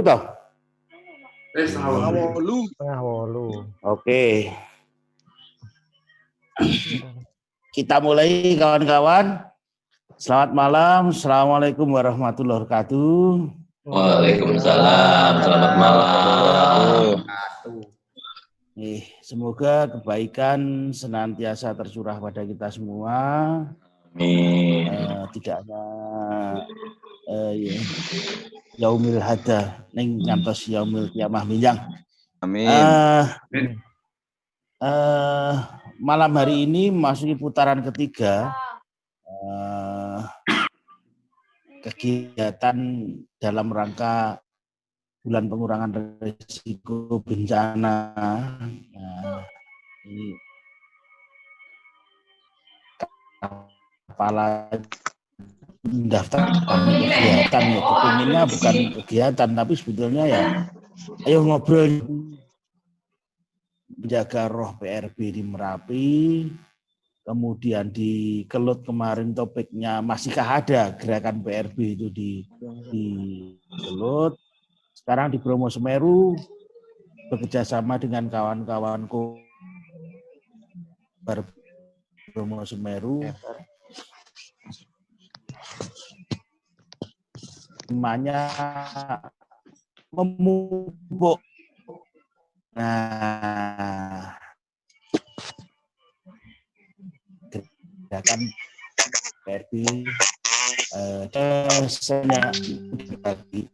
toh? Setengah wolu. Oke. Kita mulai kawan-kawan. Selamat malam. Assalamualaikum warahmatullahi wabarakatuh. Waalaikumsalam. Selamat malam. Semoga kebaikan senantiasa tercurah pada kita semua. Amin. Tidak hanya yaumil hada ning ngantos yaumil kiamah minjang. Amin. Malam hari ini memasuki putaran ketiga kegiatan dalam rangka bulan pengurangan risiko bencana. Ini kepala mendaftar kegiatan ya, kepinginnya bukan kegiatan tapi sebetulnya ya ayo ngobrol menjaga roh PRB di Merapi. Kemudian di Kelut kemarin topiknya masihkah ada gerakan PRB itu di Kelut. Sekarang di Bromo Semeru bekerjasama dengan kawan-kawan Bromo Semeru. Temanya memupuk. Nah, gerakan PRB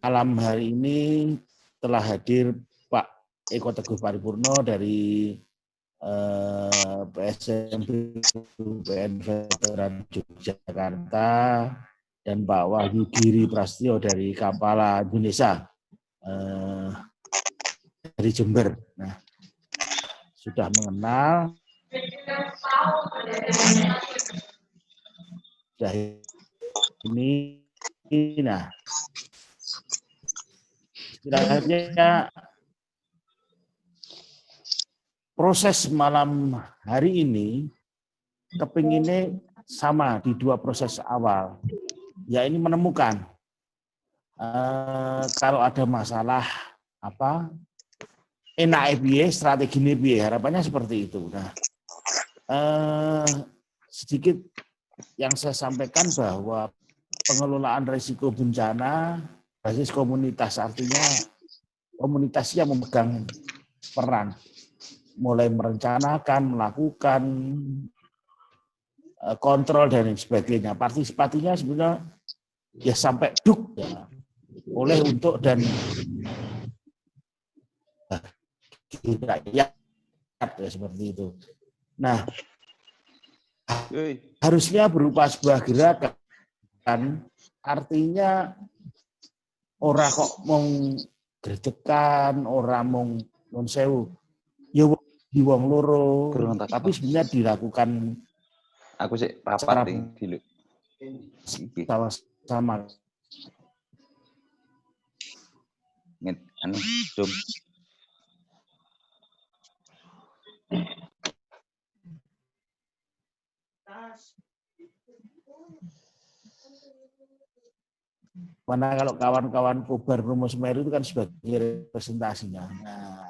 malam hari ini telah hadir Pak Eko Teguh Paripurno dari PSMB UPN Veteran Yogyakarta dan Pak Wahyu Giri Prastyo dari Kapala Indonesia dari Jember. Nah, sudah mengenal. Sudah ini, nah, istilahnya proses malam hari ini kepinginnya sama di dua proses awal. Ya ini menemukan kalau ada masalah apa enak piye, strategi piye, harapannya seperti itu. Nah, sedikit yang saya sampaikan bahwa pengelolaan risiko bencana basis komunitas, artinya komunitas yang memegang peran mulai merencanakan, melakukan kontrol dan sebagainya. Partisipasinya sebenarnya ya sampai duk ya, oleh untuk dan rakyat ya, seperti itu. Nah, harusnya berupa sebuah gerakan, artinya ora kok mong gregekan, ora mong nun sewu, ya di wong loro, tapi sebenarnya dilakukan. Aku sih papat dulu. Sama. Anu, Zoom. Mana kalau kawan-kawan Kobar Bromo Semeru itu kan sebagai representasinya. Nah,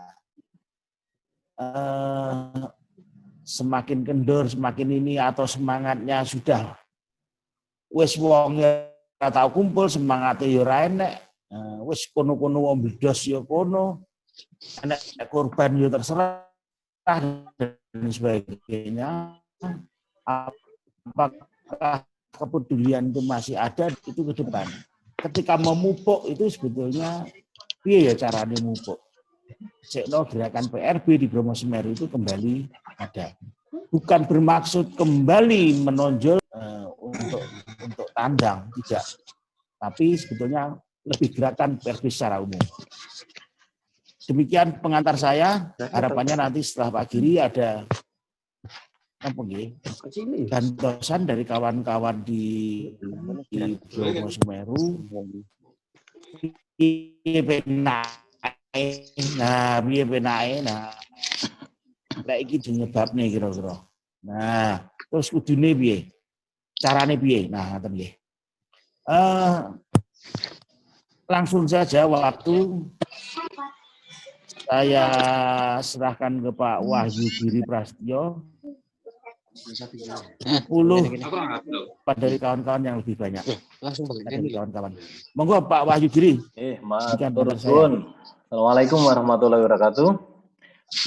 semakin kendor, semakin ini atau semangatnya sudah wis wong ya tahu kumpul, semangatnya ya ora enek. Wis kono-kono wong bidos ya kono. Enek korban ya terserah dan sebagainya. Apakah kepedulian itu masih ada itu ke depan? Ketika memupuk itu sebetulnya piye ya caranya memupuk? Sekno gerakan PRB di Bromo Semeru itu kembali ada. Bukan bermaksud kembali menonjol untuk tandang, tidak. Tapi sebetulnya lebih gerakan PRB secara umum. Demikian pengantar saya. Harapannya nanti setelah Pak Giri ada gantosan dari kawan-kawan di Bromo Semeru. Nah, piye penake. Nah, lek iki penyebabne kira-kira. Nah, terus kudune piye? Carane piye? Nah, ngoten nggih. langsung saja waktu saya serahkan ke Pak Wahyu Giri Prasetyo 10 dari kawan-kawan yang lebih banyak. Dari kawan-kawan. Monggo Pak Wahyu Giri. Matur suwun. Assalamualaikum warahmatullahi wabarakatuh.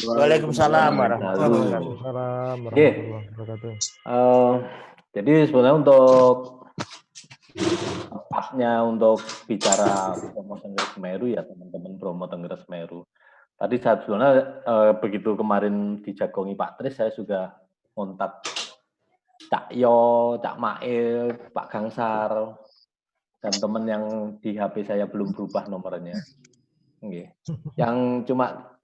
Waalaikumsalam warahmatullahi wabarakatuh. Jadi sebenarnya untuk tepatnya untuk bicara Bromo Tengger Semeru ya teman-teman Bromo Tengger Semeru. Tadi saat sebenarnya begitu kemarin dijagongi Pak Tris, saya juga kontak Cak Yo, Cak Mail, Pak Gangsar, dan teman yang di HP saya belum berubah nomornya. Okay. Yang cuma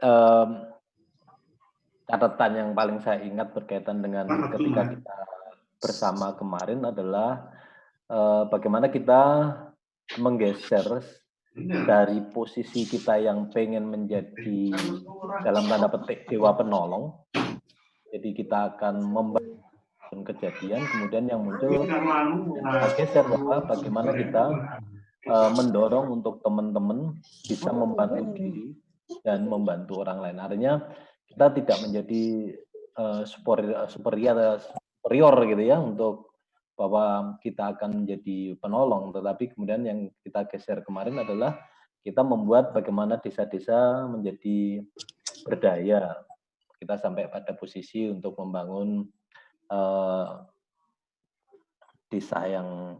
catatan yang paling saya ingat berkaitan dengan ketika kita bersama kemarin adalah bagaimana kita menggeser dari posisi kita yang pengen menjadi dalam tanda petik dewa penolong. Jadi kita akan membangun kejadian, kemudian yang muncul kita geser bahwa bagaimana kita mendorong untuk teman-teman bisa membantu diri dan membantu orang lain. Artinya kita tidak menjadi superior gitu ya untuk bahwa kita akan menjadi penolong, tetapi kemudian yang kita geser kemarin adalah kita membuat bagaimana desa-desa menjadi berdaya. Kita sampai pada posisi untuk membangun desa yang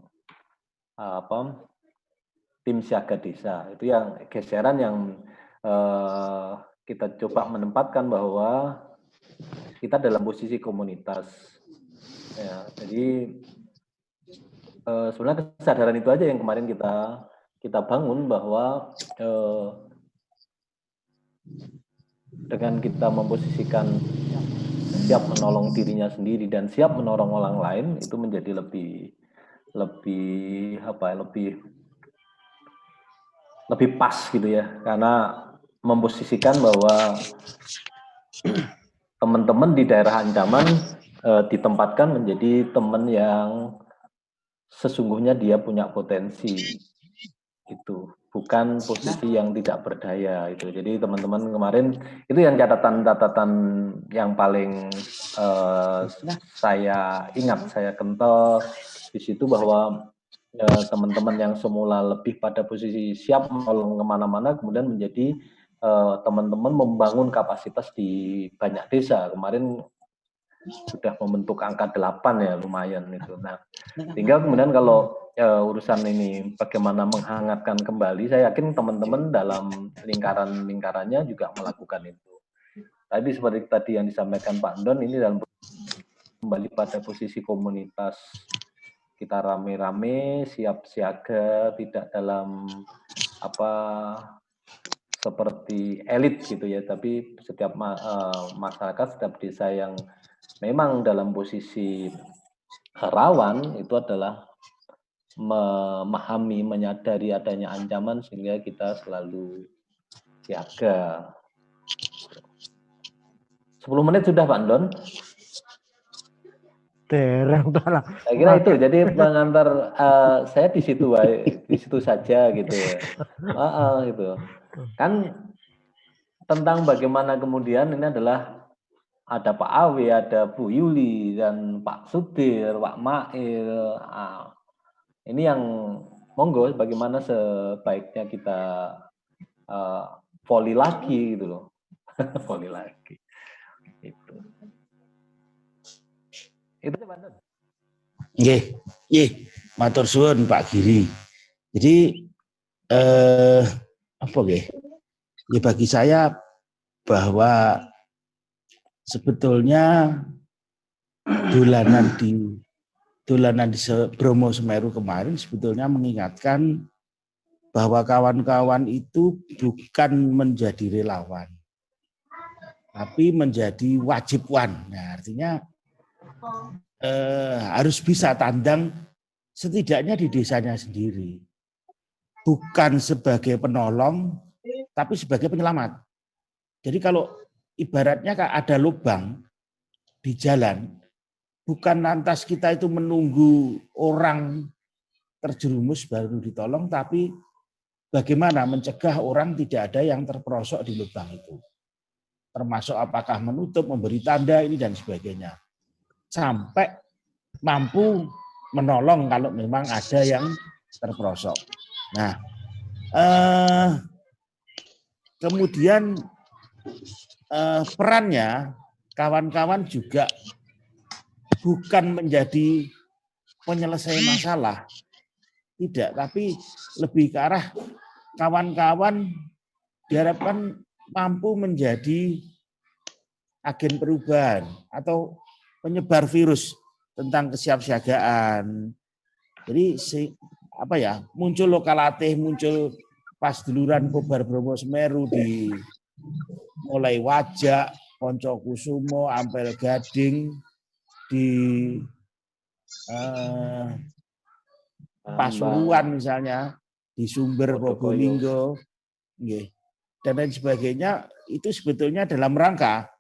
tim siaga desa. Itu yang geseran yang kita coba menempatkan bahwa kita dalam posisi komunitas. Ya, jadi sebenarnya kesadaran itu aja yang kemarin kita bangun bahwa dengan kita memposisikan siap menolong dirinya sendiri dan siap menolong orang lain itu menjadi lebih pas gitu ya, karena memposisikan bahwa teman-teman di daerah ancaman ditempatkan menjadi teman yang sesungguhnya dia punya potensi, itu bukan posisi yang tidak berdaya itu. Jadi teman-teman kemarin itu yang catatan yang paling saya ingat, saya kental di situ bahwa teman-teman yang semula lebih pada posisi siap menolong kemana-mana kemudian menjadi teman-teman membangun kapasitas di banyak desa. Kemarin sudah membentuk angka 8 ya, lumayan itu. Nah, tinggal kemudian kalau urusan ini bagaimana menghangatkan kembali, saya yakin teman-teman dalam lingkarannya juga melakukan itu. Tadi seperti tadi yang disampaikan Pak Don, ini dalam kembali pada posisi komunitas, kita rame-rame, siap siaga, tidak dalam seperti elit gitu ya, tapi setiap masyarakat, setiap desa yang memang dalam posisi rawan itu adalah memahami, menyadari adanya ancaman sehingga kita selalu siaga. 10 menit sudah Pak Don? Saya kira itu, jadi pengantar saya di situ saja gitu ya. Gitu. Kan tentang bagaimana kemudian ini adalah ada Pak Awi, ada Bu Yuli, dan Pak Sudir, Pak Mail. Ini yang monggo bagaimana sebaiknya kita volley lagi gitu loh. Volley lagi. Itu Pak Don. Nggih, matur suwun Pak Giri. Jadi apa nggih? Ya bagi saya bahwa sebetulnya dolanan di Bromo Semeru kemarin sebetulnya mengingatkan bahwa kawan-kawan itu bukan menjadi relawan, tapi menjadi wajibwan. Nah, artinya harus bisa tandang setidaknya di desanya sendiri, bukan sebagai penolong, tapi sebagai penyelamat. Jadi kalau ibaratnya ada lubang di jalan, bukan lantas kita itu menunggu orang terjerumus baru ditolong, tapi bagaimana mencegah orang tidak ada yang terperosok di lubang itu. Termasuk apakah menutup, memberi tanda ini dan sebagainya. Sampai mampu menolong kalau memang ada yang terperosok. Nah, kemudian perannya kawan-kawan juga bukan menjadi penyelesai masalah, tidak, tapi lebih ke arah kawan-kawan diharapkan mampu menjadi agen perubahan atau penyebar virus tentang kesiapsiagaan. Jadi muncul lokalatih, muncul pas duluran Kobar Bromo Semeru di mulai Wajak, Poncokusumo, Ampel Gading, di Pasuruan misalnya, di Sumber Probolinggo, dan lain sebagainya, itu sebetulnya dalam rangka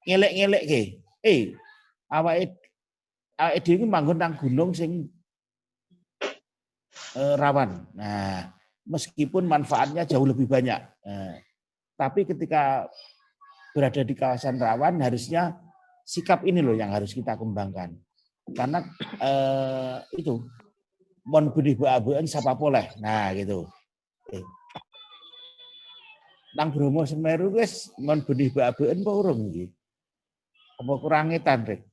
ngelek-ngelek awake dhewe manggon nang gunung sing rawan. Nah, meskipun manfaatnya jauh lebih banyak. Nah, tapi ketika berada di kawasan rawan harusnya sikap ini loh yang harus kita kembangkan. Karena itu mon benih bae sapa poleh. Nah, gitu. Nang Bromo Semeru wis mon benih bae apa urung iki? Apa kurang etan, Rek?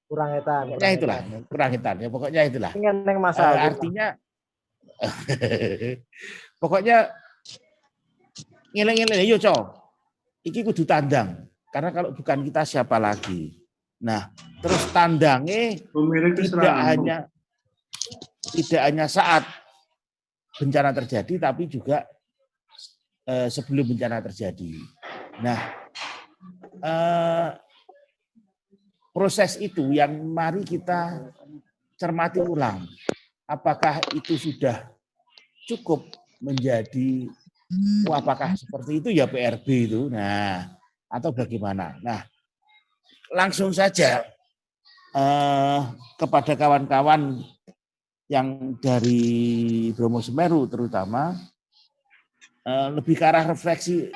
Kurang etan. Pokoknya itulah, kurang etan ya, pokoknya itulah. Artinya pokoknya ngeleng-ngeleng yo, Cok. Iki kudu tandang. Karena kalau bukan kita siapa lagi. Nah, terus tandangnya tidak hanya saat bencana terjadi, tapi juga sebelum bencana terjadi. Nah, proses itu yang mari kita cermati ulang. Apakah itu sudah cukup menjadi, apakah seperti itu ya PRB itu? Nah, atau bagaimana? Nah, langsung saja kepada kawan-kawan yang dari Bromo Semeru terutama, lebih ke arah refleksi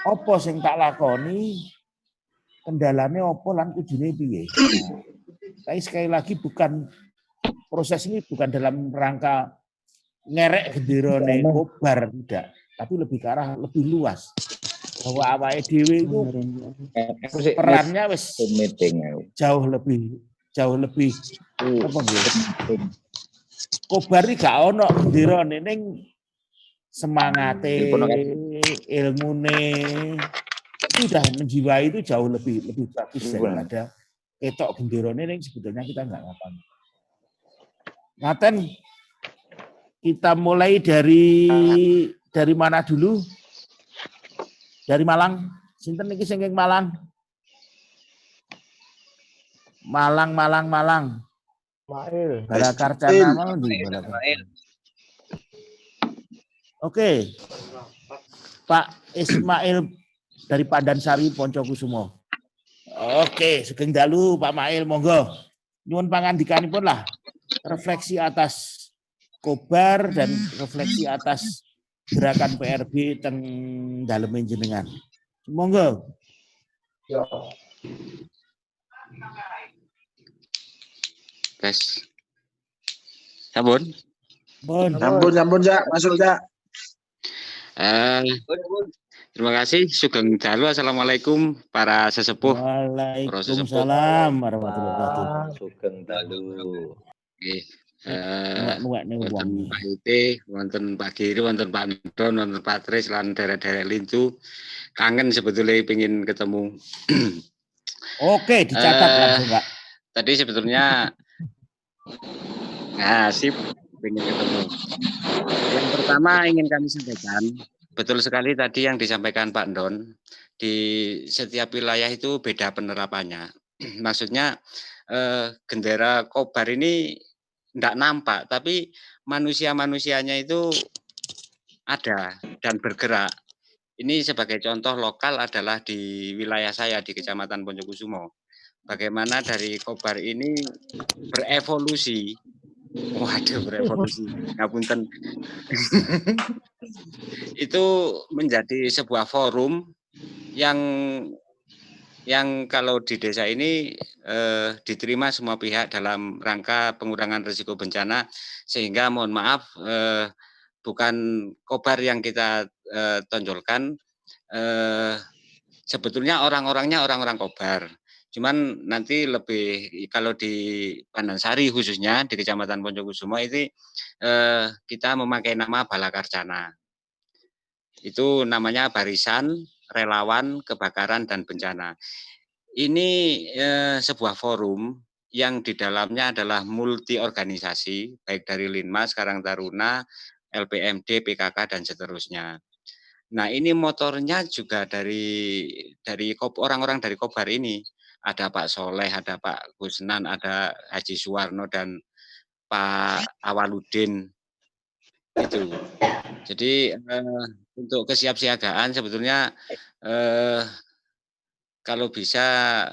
opo sing tak lakoni, kendalane opo lan kudune piye. Nah, tapi sekali lagi proses ini bukan dalam rangka ngerek genderone Kobar, tidak, tapi lebih ke arah lebih luas bahwa awake dhewe itu perannya wis jauh lebih apa nggih. Kobar iki gak ono genderone ning semangate, ilmune itu udah menjiwai, itu jauh lebih bagus daripada ketok genderone ning sebetulnya kita enggak ngapa. Ngaten, kita mulai dari mana dulu? Dari Malang. Sinten niki sing Malang? Malang. Mail. Balakarcana mau ndi Balakarcana. Oke. Pak Ismail dari Pandansari Poncokusumo. Oke, sugeng dalu Pak Mail, monggo. Nyuwun pangandikanipun lah. Refleksi atas Kobar dan refleksi atas gerakan PRB teng dalem jenengan. Monggo. Ya. Tes. Sampun. Sampun Jak, masuk Jak. Terima kasih. Sugeng dalu. Assalamualaikum para sesepuh. Waalaikumsalam warahmatullahi wabarakatuh. Sugeng dalu. Nggih. Wonten Pak Ite, wonten Pak Giri, wonten Pak Ndon, wonten Pak Tris lan derek-derek lintu. Kangen sebetulnya pengen ketemu. Oke, dicatat langsung, Pak. Tadi sebetulnya sip, pengen ketemu. Yang pertama ingin kami sampaikan, betul sekali tadi yang disampaikan Pak Ndon, di setiap wilayah itu beda penerapannya. Maksudnya gendera Kobar ini tidak nampak, tapi manusia-manusianya itu ada dan bergerak. Ini sebagai contoh lokal adalah di wilayah saya di Kecamatan Poncokusumo. Bagaimana dari Kobar ini berevolusi Waduh, berevolusi. Ngapunten. Itu menjadi sebuah forum yang kalau di desa ini diterima semua pihak dalam rangka pengurangan risiko bencana, sehingga mohon maaf bukan kobar yang kita tonjolkan, sebetulnya orang-orangnya orang-orang kobar. Cuman nanti lebih kalau di Pandansari khususnya di Kecamatan Poncokusumo itu kita memakai nama Balakarcana. Itu namanya Barisan Relawan Kebakaran dan Bencana. Ini sebuah forum yang di dalamnya adalah multi organisasi, baik dari Linmas, Karang Taruna, LPMD, PKK dan seterusnya. Nah, ini motornya juga dari orang-orang dari Kobar ini. Ada Pak Soleh, ada Pak Gusnan, ada Haji Suwarno dan Pak Awaludin itu. Jadi untuk kesiapsiagaan sebetulnya kalau bisa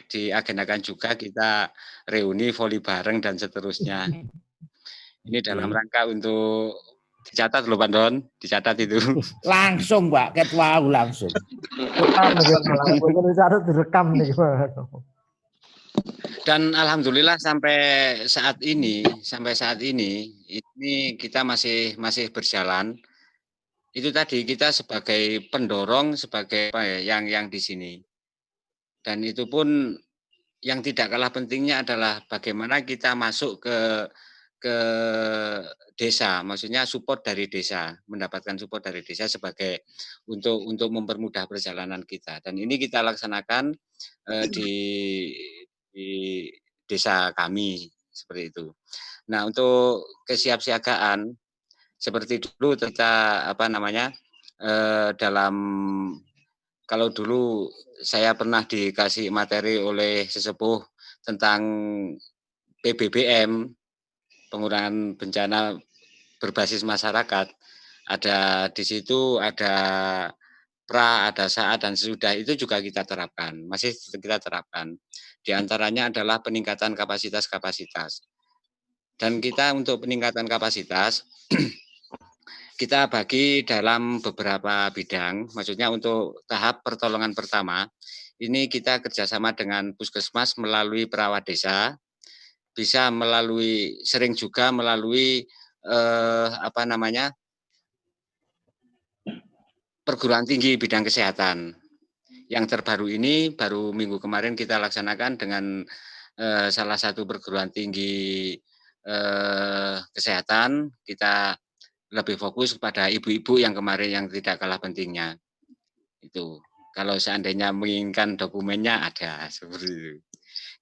diagendakan juga kita reuni voli bareng dan seterusnya. Ini dalam rangka untuk dicatat loh Pak Don, dicatat itu. Langsung Mbak, ketua langsung. Direkam nih. Dan alhamdulillah sampai saat ini ini kita masih berjalan. Itu tadi kita sebagai pendorong, sebagai apa ya, yang di sini. Dan itu pun yang tidak kalah pentingnya adalah bagaimana kita masuk ke desa, maksudnya support dari desa, mendapatkan support dari desa sebagai untuk mempermudah perjalanan kita. Dan ini kita laksanakan di desa kami seperti itu. Nah, untuk kesiapsiagaan seperti dulu kita dalam kalau dulu saya pernah dikasih materi oleh sesepuh tentang PBBM, pengurangan bencana berbasis masyarakat. Ada di situ ada pra, ada saat dan sesudah, itu juga kita terapkan, masih kita terapkan. Di antaranya adalah peningkatan kapasitas. Dan kita untuk peningkatan kapasitas kita bagi dalam beberapa bidang, maksudnya untuk tahap pertolongan pertama, ini kita kerjasama dengan Puskesmas melalui perawat desa, bisa sering juga melalui perguruan tinggi bidang kesehatan. Yang terbaru ini, baru minggu kemarin kita laksanakan dengan salah satu perguruan tinggi kesehatan, kita lebih fokus kepada ibu-ibu yang kemarin yang tidak kalah pentingnya. Itu kalau seandainya menginginkan dokumennya ada seperti itu.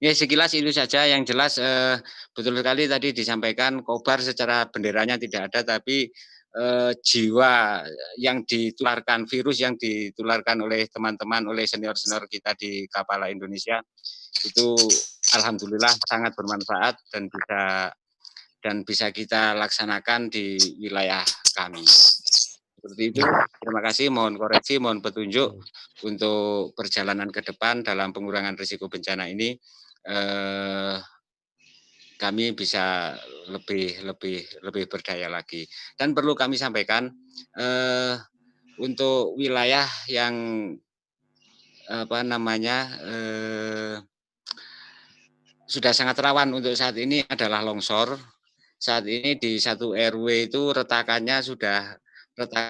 Ya, sekilas itu saja. Yang jelas betul sekali tadi disampaikan Kobar secara benderanya tidak ada, tapi jiwa yang ditularkan, virus yang ditularkan oleh teman-teman, oleh senior-senior kita di Kapala Indonesia itu alhamdulillah sangat bermanfaat dan bisa kita laksanakan di wilayah kami. Seperti itu. Terima kasih, mohon koreksi, mohon petunjuk untuk perjalanan ke depan dalam pengurangan risiko bencana ini. Kami bisa lebih berdaya lagi. Dan perlu kami sampaikan untuk wilayah yang sudah sangat rawan untuk saat ini adalah longsor. Saat ini di 1 RW itu retakan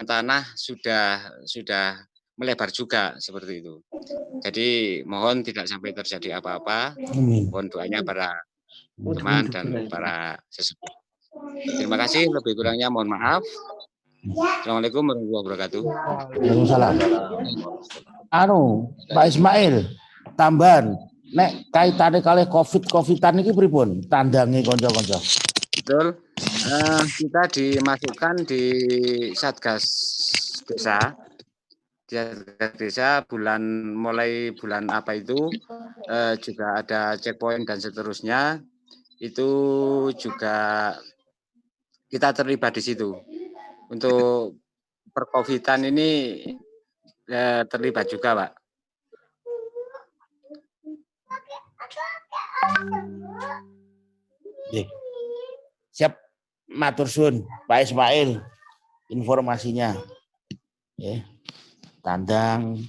tanah sudah melebar juga seperti itu. Jadi mohon tidak sampai terjadi apa-apa. Mohon doanya para teman dan para sesepuh. Terima kasih, lebih kurangnya mohon maaf. Assalamualaikum warahmatullahi wabarakatuh. Waalaikumsalam. Pak Ismail, tambahan nek kaitane kalih COVID-an iki pripun tandange kanca-kanca? Betul. Kita dimasukkan di Satgas Desa. Di Satgas Desa mulai bulan apa itu juga ada checkpoint dan seterusnya. Itu juga kita terlibat di situ. Untuk per-COVID-an ini terlibat juga, Pak. Siap, matur suwun Pak Ismail informasinya. Ya, tandang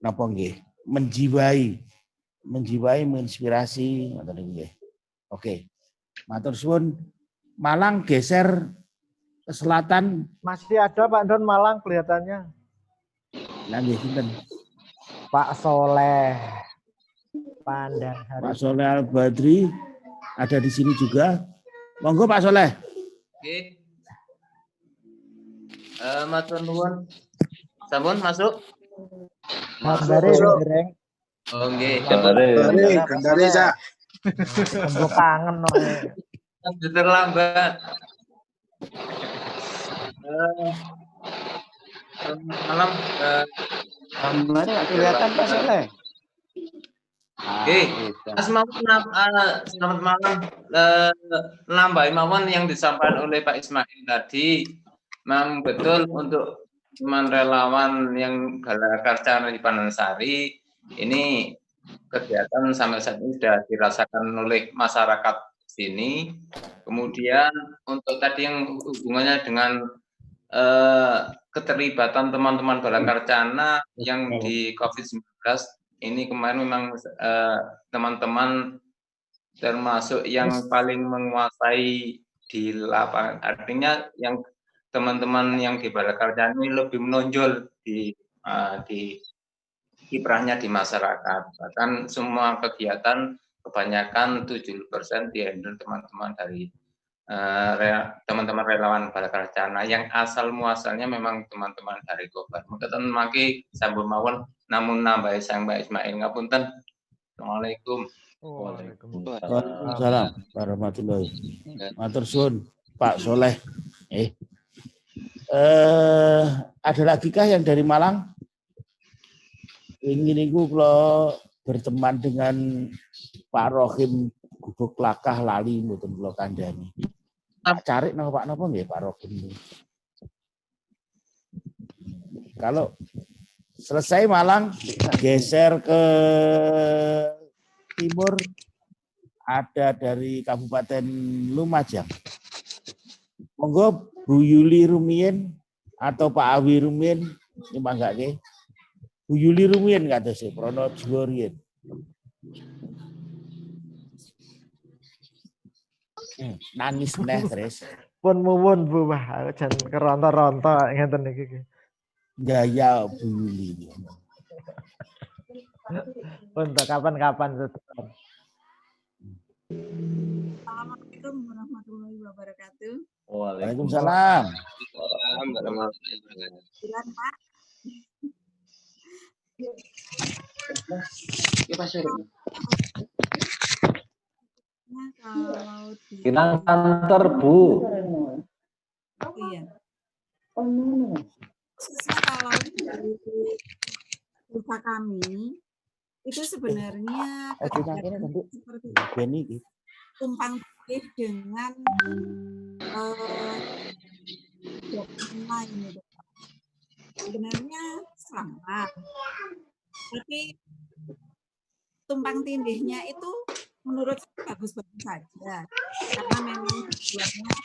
napa nggih? Menjiwai, menginspirasi, ngoten nggih. Oke. Matur suwun. Malang geser ke selatan. Masih ada Pak Don Malang kelihatannya. Lah nggih sinten? Pak Soleh. Pandang hari. Pak Soleh Al-Badri ada di sini juga. Monggo Pak Soleh. Oke. Matur nuwun. Sampun masuk? Gambare dereng. Oh nggih. Gendari, Cak. Tembok kangen no. Terlambat. Malam. Gambarnya nggak kelihatan Pak Soleh. Oke. Selamat malam. Nambahin mawon yang disampaikan oleh Pak Ismail tadi. Memang betul untuk teman relawan yang Balakarcana di Panansari ini kegiatan sampai saat ini sudah dirasakan oleh masyarakat sini. Kemudian untuk tadi yang hubungannya dengan keterlibatan teman-teman Balakarcana yang di COVID-19 ini kemarin memang teman-teman termasuk yang paling menguasai di lapangan. Artinya yang teman-teman yang di Balakarcana ini lebih menonjol di kiprahnya di masyarakat. Bahkan semua kegiatan kebanyakan 70% dihandle teman-teman dari teman-teman relawan Balakarcana yang asal muasalnya memang teman-teman dari Kobar. Mungkin maki sambung mawon namun nambah sang Mbak Ismail ngapunten. Assalamualaikum. Waalaikumsalam warahmatullahi. Matur suwun Pak Soleh. Ada lagi kah yang dari Malang? Ingin niku kula berteman dengan Pak Rohim Gubuk Lakah lali mboten kula kandhani. Cari napa Pak napa nggih Pak Rohim. Kalau selesai Malang geser ke timur ada dari Kabupaten Lumajang. Monggo Bu Yuli Rumien atau Pak Awi Rumien nyembah enggak nggih? Bu Yuli Rumien kados e Prono Jiwa riyen. Nangis meneh terus. Pun muwun Bu Bah, jan keronto-ronto ngenten iki. Gaya Bu Yuli. Untuk kapan-kapan. Assalamualaikum warahmatullahi wabarakatuh. Waalaikumsalam. Silakan Pak. Nah, kalau di Kilang kantor Bu. iya. Khususnya kalau di desa kami itu sebenarnya kegiatan seperti Beni tumpang tindih dengan lain itu. Sebenarnya sama, tapi tumpang tindihnya itu menurut saya bagus-bagus saja karena memang tujuannya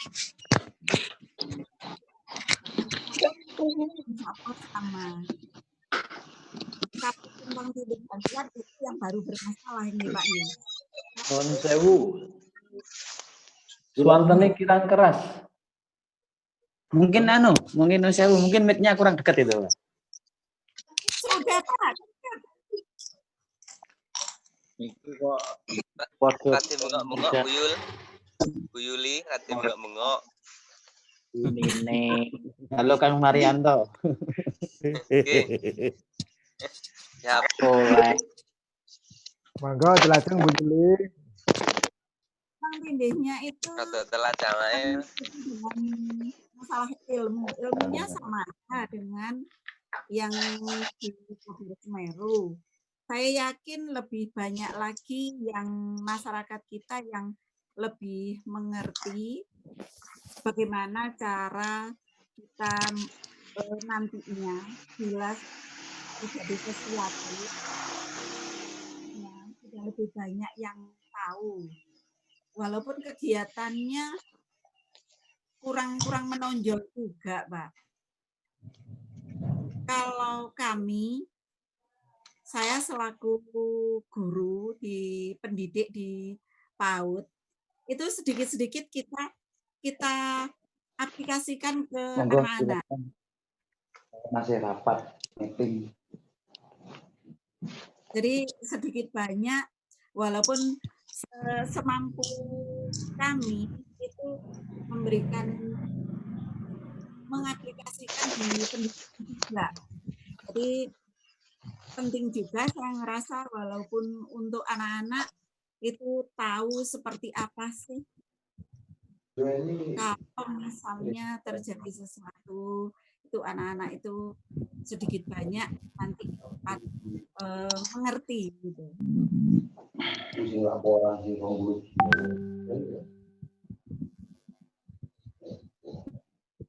sama. Tapi tumpang tindih bantuan itu yang baru bermasalah ini Pak ya. Nuwun sewu. Suantene kirang keras. Mungkin mungkin mic-nya kurang dekat itu. Sudah Pak. Itu kok Rati bengok-bengok Bu Yuli, Rati bengok-bengok. Ini. Halo Kang Marianto. Siap. Soleh. Monggo dilajeng Bu Yuli. Tumpang tindihnya itu Telah jangan masalah ilmunya sama dengan yang di Kabupaten Semeru. Saya yakin lebih banyak lagi yang masyarakat kita yang lebih mengerti bagaimana cara kita nantinya bila terjadi sesuatu, ya, sudah lebih banyak yang tahu. Walaupun kegiatannya kurang menonjol juga, Pak. Kalau kami, saya selaku guru di pendidik di PAUD, itu sedikit-sedikit kita aplikasikan ke Monggo anak-anak. silakan. Masih rapat meeting. Jadi sedikit banyak, walaupun semampu kami itu mengaplikasikan di pendidikan juga. Jadi penting juga saya ngerasa walaupun untuk anak-anak itu tahu seperti apa sih kalau misalnya terjadi sesuatu, itu anak-anak itu sedikit banyak nanti mengerti gitu.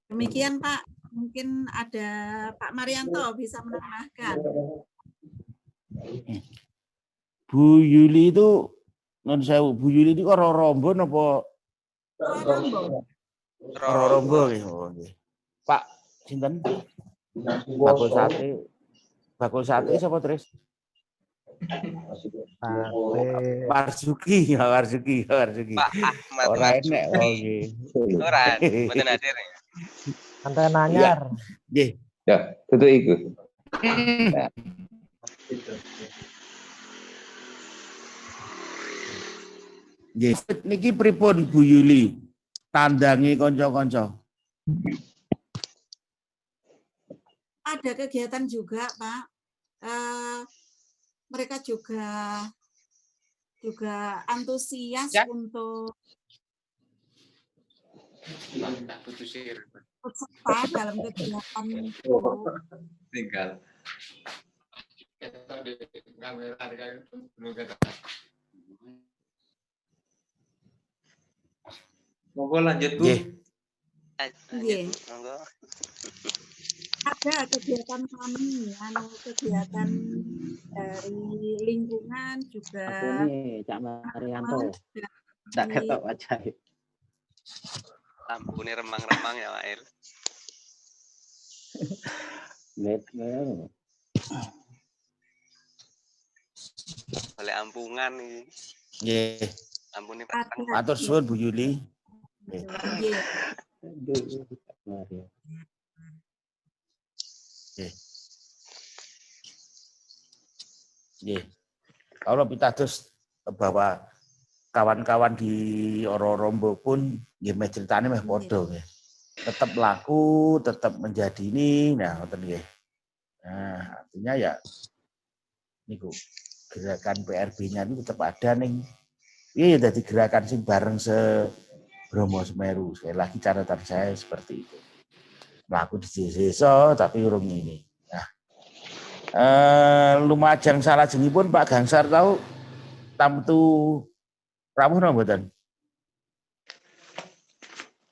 Demikian Pak, mungkin ada Pak Marianto bisa menambahkan. Bu Yuli itu, Bu Yuli itu orang Rombon apa? Orang Rombon. Pak, sinten? Bakul sate siapa terus? Marzuki. Pak Ahmad Ora enek Marzuki. Ora, mboten hadir. Santai nanyar. Nggih. Ya, itu iku. Nggih, niki pripun Bu Yuli? Tandangi kanca-kanca. Ada kegiatan juga, Pak. Mereka juga antusias untuk peserta dalam kegiatan itu. Tinggal. Monggo lanjut Bu. Iya. Ada kegiatan kami, kegiatan dari lingkungan juga. Aku nih Cak Marianto. Tak ketok wajah. Lampunya remang-remang ya Pak Il. Oleh ampungan nih. Nggih. Ampuni Matur suwun Bu Yuli. Nggih. Nggih. Kalau pitados bahwa kawan-kawan di Ororombo pun nggih meh critane meh padha nggih. Tetap laku, tetap menjadi ini, nah ngoten nggih. Nah, artinya ya niku gerakan PRB-nya itu tetap ada ning. Iya ya dadi gerakan sing bareng Bromo Semeru. Sekali lagi catatan saya seperti itu. Melaku di desa tapi urung ini. Nah, lumajang salajengipun Pak Gangsar tahu tamtu rawuh napa mboten?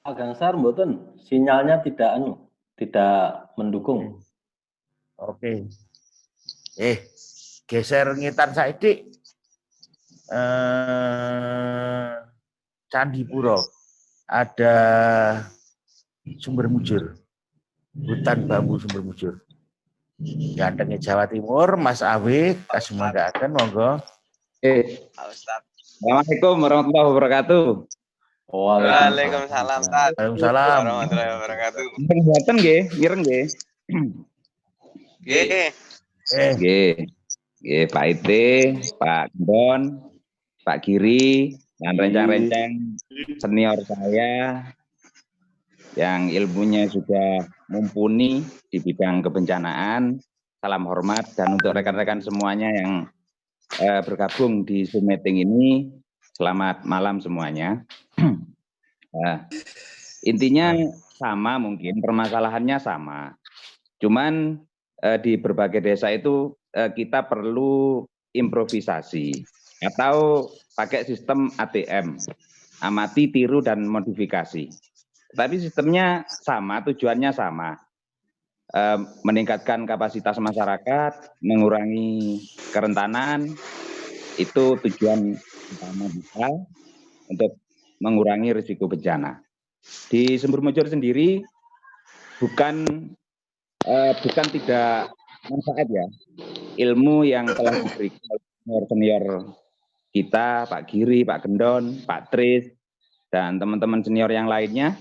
Pak Gangsar mboten, sinyalnya tidak mendukung. Oke. Geser ngitan saiki. Candi Puro. Ada Sumber Mujur. Hutan bambu Sumber Mujur. Gantengnya Jawa Timur, Mas Awi, kasumanggaken monggo. Assalamualaikum warahmatullahi wabarakatuh. Waalaikumsalam. Waalaikumsalam. Warahmatullahi wabarakatuh. Mboten nggih, mireng nggih. Nggih. Nggih, Pak Ite, Pak Gendon, Pak Giri, dan rencang-rencang senior saya yang ilmunya sudah mumpuni di bidang kebencanaan. Salam hormat dan untuk rekan-rekan semuanya yang bergabung di Zoom meeting ini, selamat malam semuanya. Intinya sama mungkin, permasalahannya sama. Cuman di berbagai desa itu kita perlu improvisasi atau pakai sistem ATM, amati, tiru, dan modifikasi. Tapi sistemnya sama, tujuannya sama. Meningkatkan kapasitas masyarakat, mengurangi kerentanan, itu tujuan utama kita untuk mengurangi risiko bencana. di Sumber Mujur sendiri bukan tidak manfaat ya, ilmu yang telah diberikan oleh senior kita, Pak Giri, Pak Gendon, Pak Tris, dan teman-teman senior yang lainnya,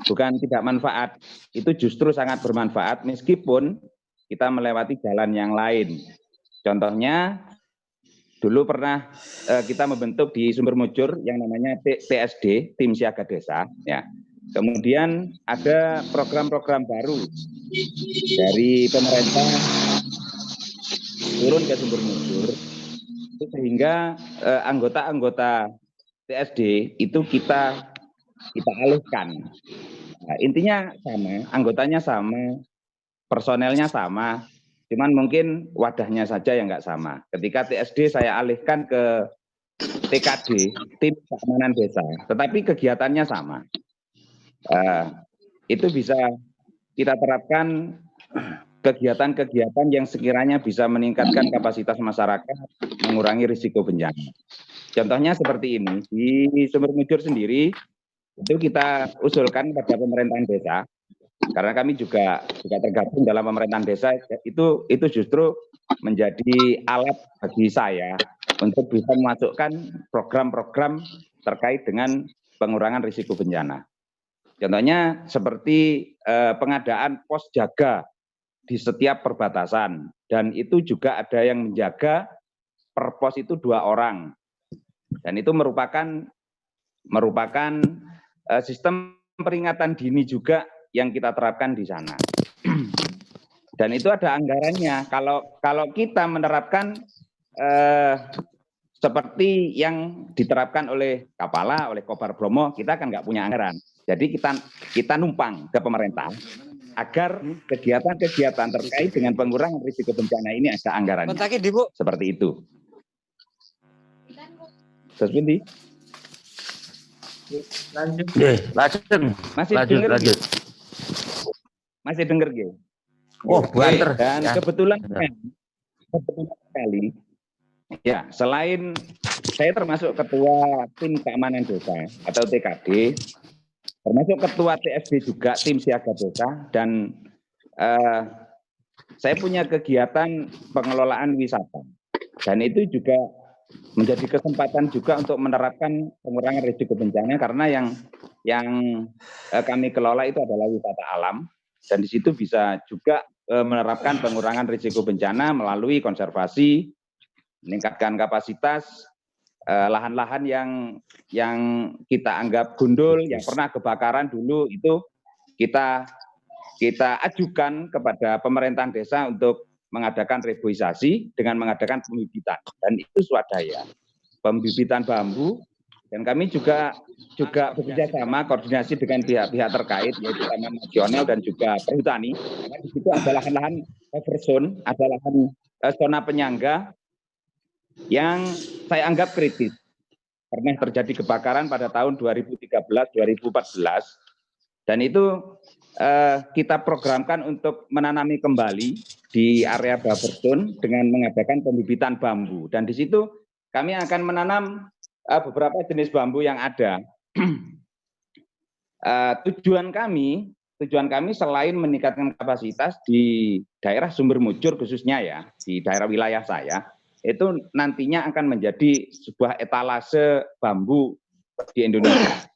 bukan tidak manfaat, itu justru sangat bermanfaat meskipun kita melewati jalan yang lain. Contohnya, dulu pernah kita membentuk di Sumber Mujur yang namanya TSD, Tim Siaga Desa, ya. Kemudian ada program-program baru dari pemerintah turun ke Sumber Mujur, sehingga anggota-anggota TSD itu kita alihkan. Nah, intinya sama, anggotanya sama, personelnya sama, cuman mungkin wadahnya saja yang nggak sama. Ketika TSD saya alihkan ke TKD, Tim Keamanan Desa, tetapi kegiatannya sama. Itu bisa kita terapkan kegiatan-kegiatan yang sekiranya bisa meningkatkan kapasitas masyarakat, mengurangi risiko bencana. Contohnya seperti ini, di Sumber Mujur sendiri, itu kita usulkan pada pemerintahan desa, karena kami juga tergabung dalam pemerintahan desa, itu justru menjadi alat bagi saya untuk bisa memasukkan program-program terkait dengan pengurangan risiko bencana. Contohnya seperti pengadaan pos jaga di setiap perbatasan, dan itu juga ada yang menjaga per pos itu 2 orang, dan itu merupakan sistem peringatan dini juga yang kita terapkan di sana. Dan itu ada anggarannya. Kalau kita menerapkan seperti yang diterapkan oleh Kapala, oleh Kobar Bromo, kita kan nggak punya anggaran. Jadi kita numpang ke pemerintah agar kegiatan-kegiatan terkait dengan pengurangan risiko bencana ini ada anggarannya. Seperti itu. Seperti Lanjut. Masih dengar G? Oh, banter. Dan kebetulan sekali, ya, selain saya termasuk ketua Tim Keamanan Desa atau TKD, termasuk ketua TSD juga, Tim Siaga Desa, dan saya punya kegiatan pengelolaan wisata, dan itu juga menjadi kesempatan juga untuk menerapkan pengurangan risiko bencana, karena yang kami kelola itu adalah wisata alam, dan di situ bisa juga menerapkan pengurangan risiko bencana melalui konservasi, meningkatkan kapasitas lahan-lahan yang kita anggap gundul, yang pernah kebakaran dulu, itu kita ajukan kepada pemerintahan desa untuk mengadakan reboisasi dengan mengadakan pembibitan, dan itu swadaya pembibitan bambu, dan kami juga bekerja sama koordinasi dengan pihak-pihak terkait, yaitu Taman Nasional dan juga Perhutani, karena di situ ada lahan-lahan buffer zone, ada lahan zona penyangga yang saya anggap kritis. Pernah terjadi kebakaran pada tahun 2013-2014, dan itu kita programkan untuk menanami kembali di area buffer zone dengan mengadakan pembibitan bambu, dan di situ kami akan menanam beberapa jenis bambu yang ada. Tujuan kami selain meningkatkan kapasitas di daerah Sumber Mujur khususnya ya, di daerah wilayah saya, itu nantinya akan menjadi sebuah etalase bambu di Indonesia.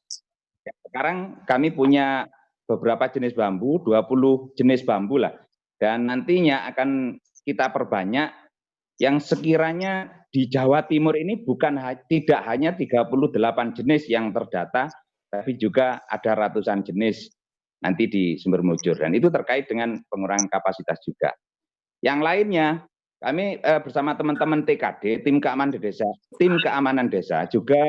Sekarang kami punya beberapa jenis bambu, 20 jenis bambu lah, dan nantinya akan kita perbanyak, yang sekiranya di Jawa Timur ini tidak hanya 38 jenis yang terdata, tapi juga ada ratusan jenis nanti di Sumber Mujur, dan itu terkait dengan pengurangan kapasitas juga. Yang lainnya, kami bersama teman-teman TKD, Tim Keamanan Desa juga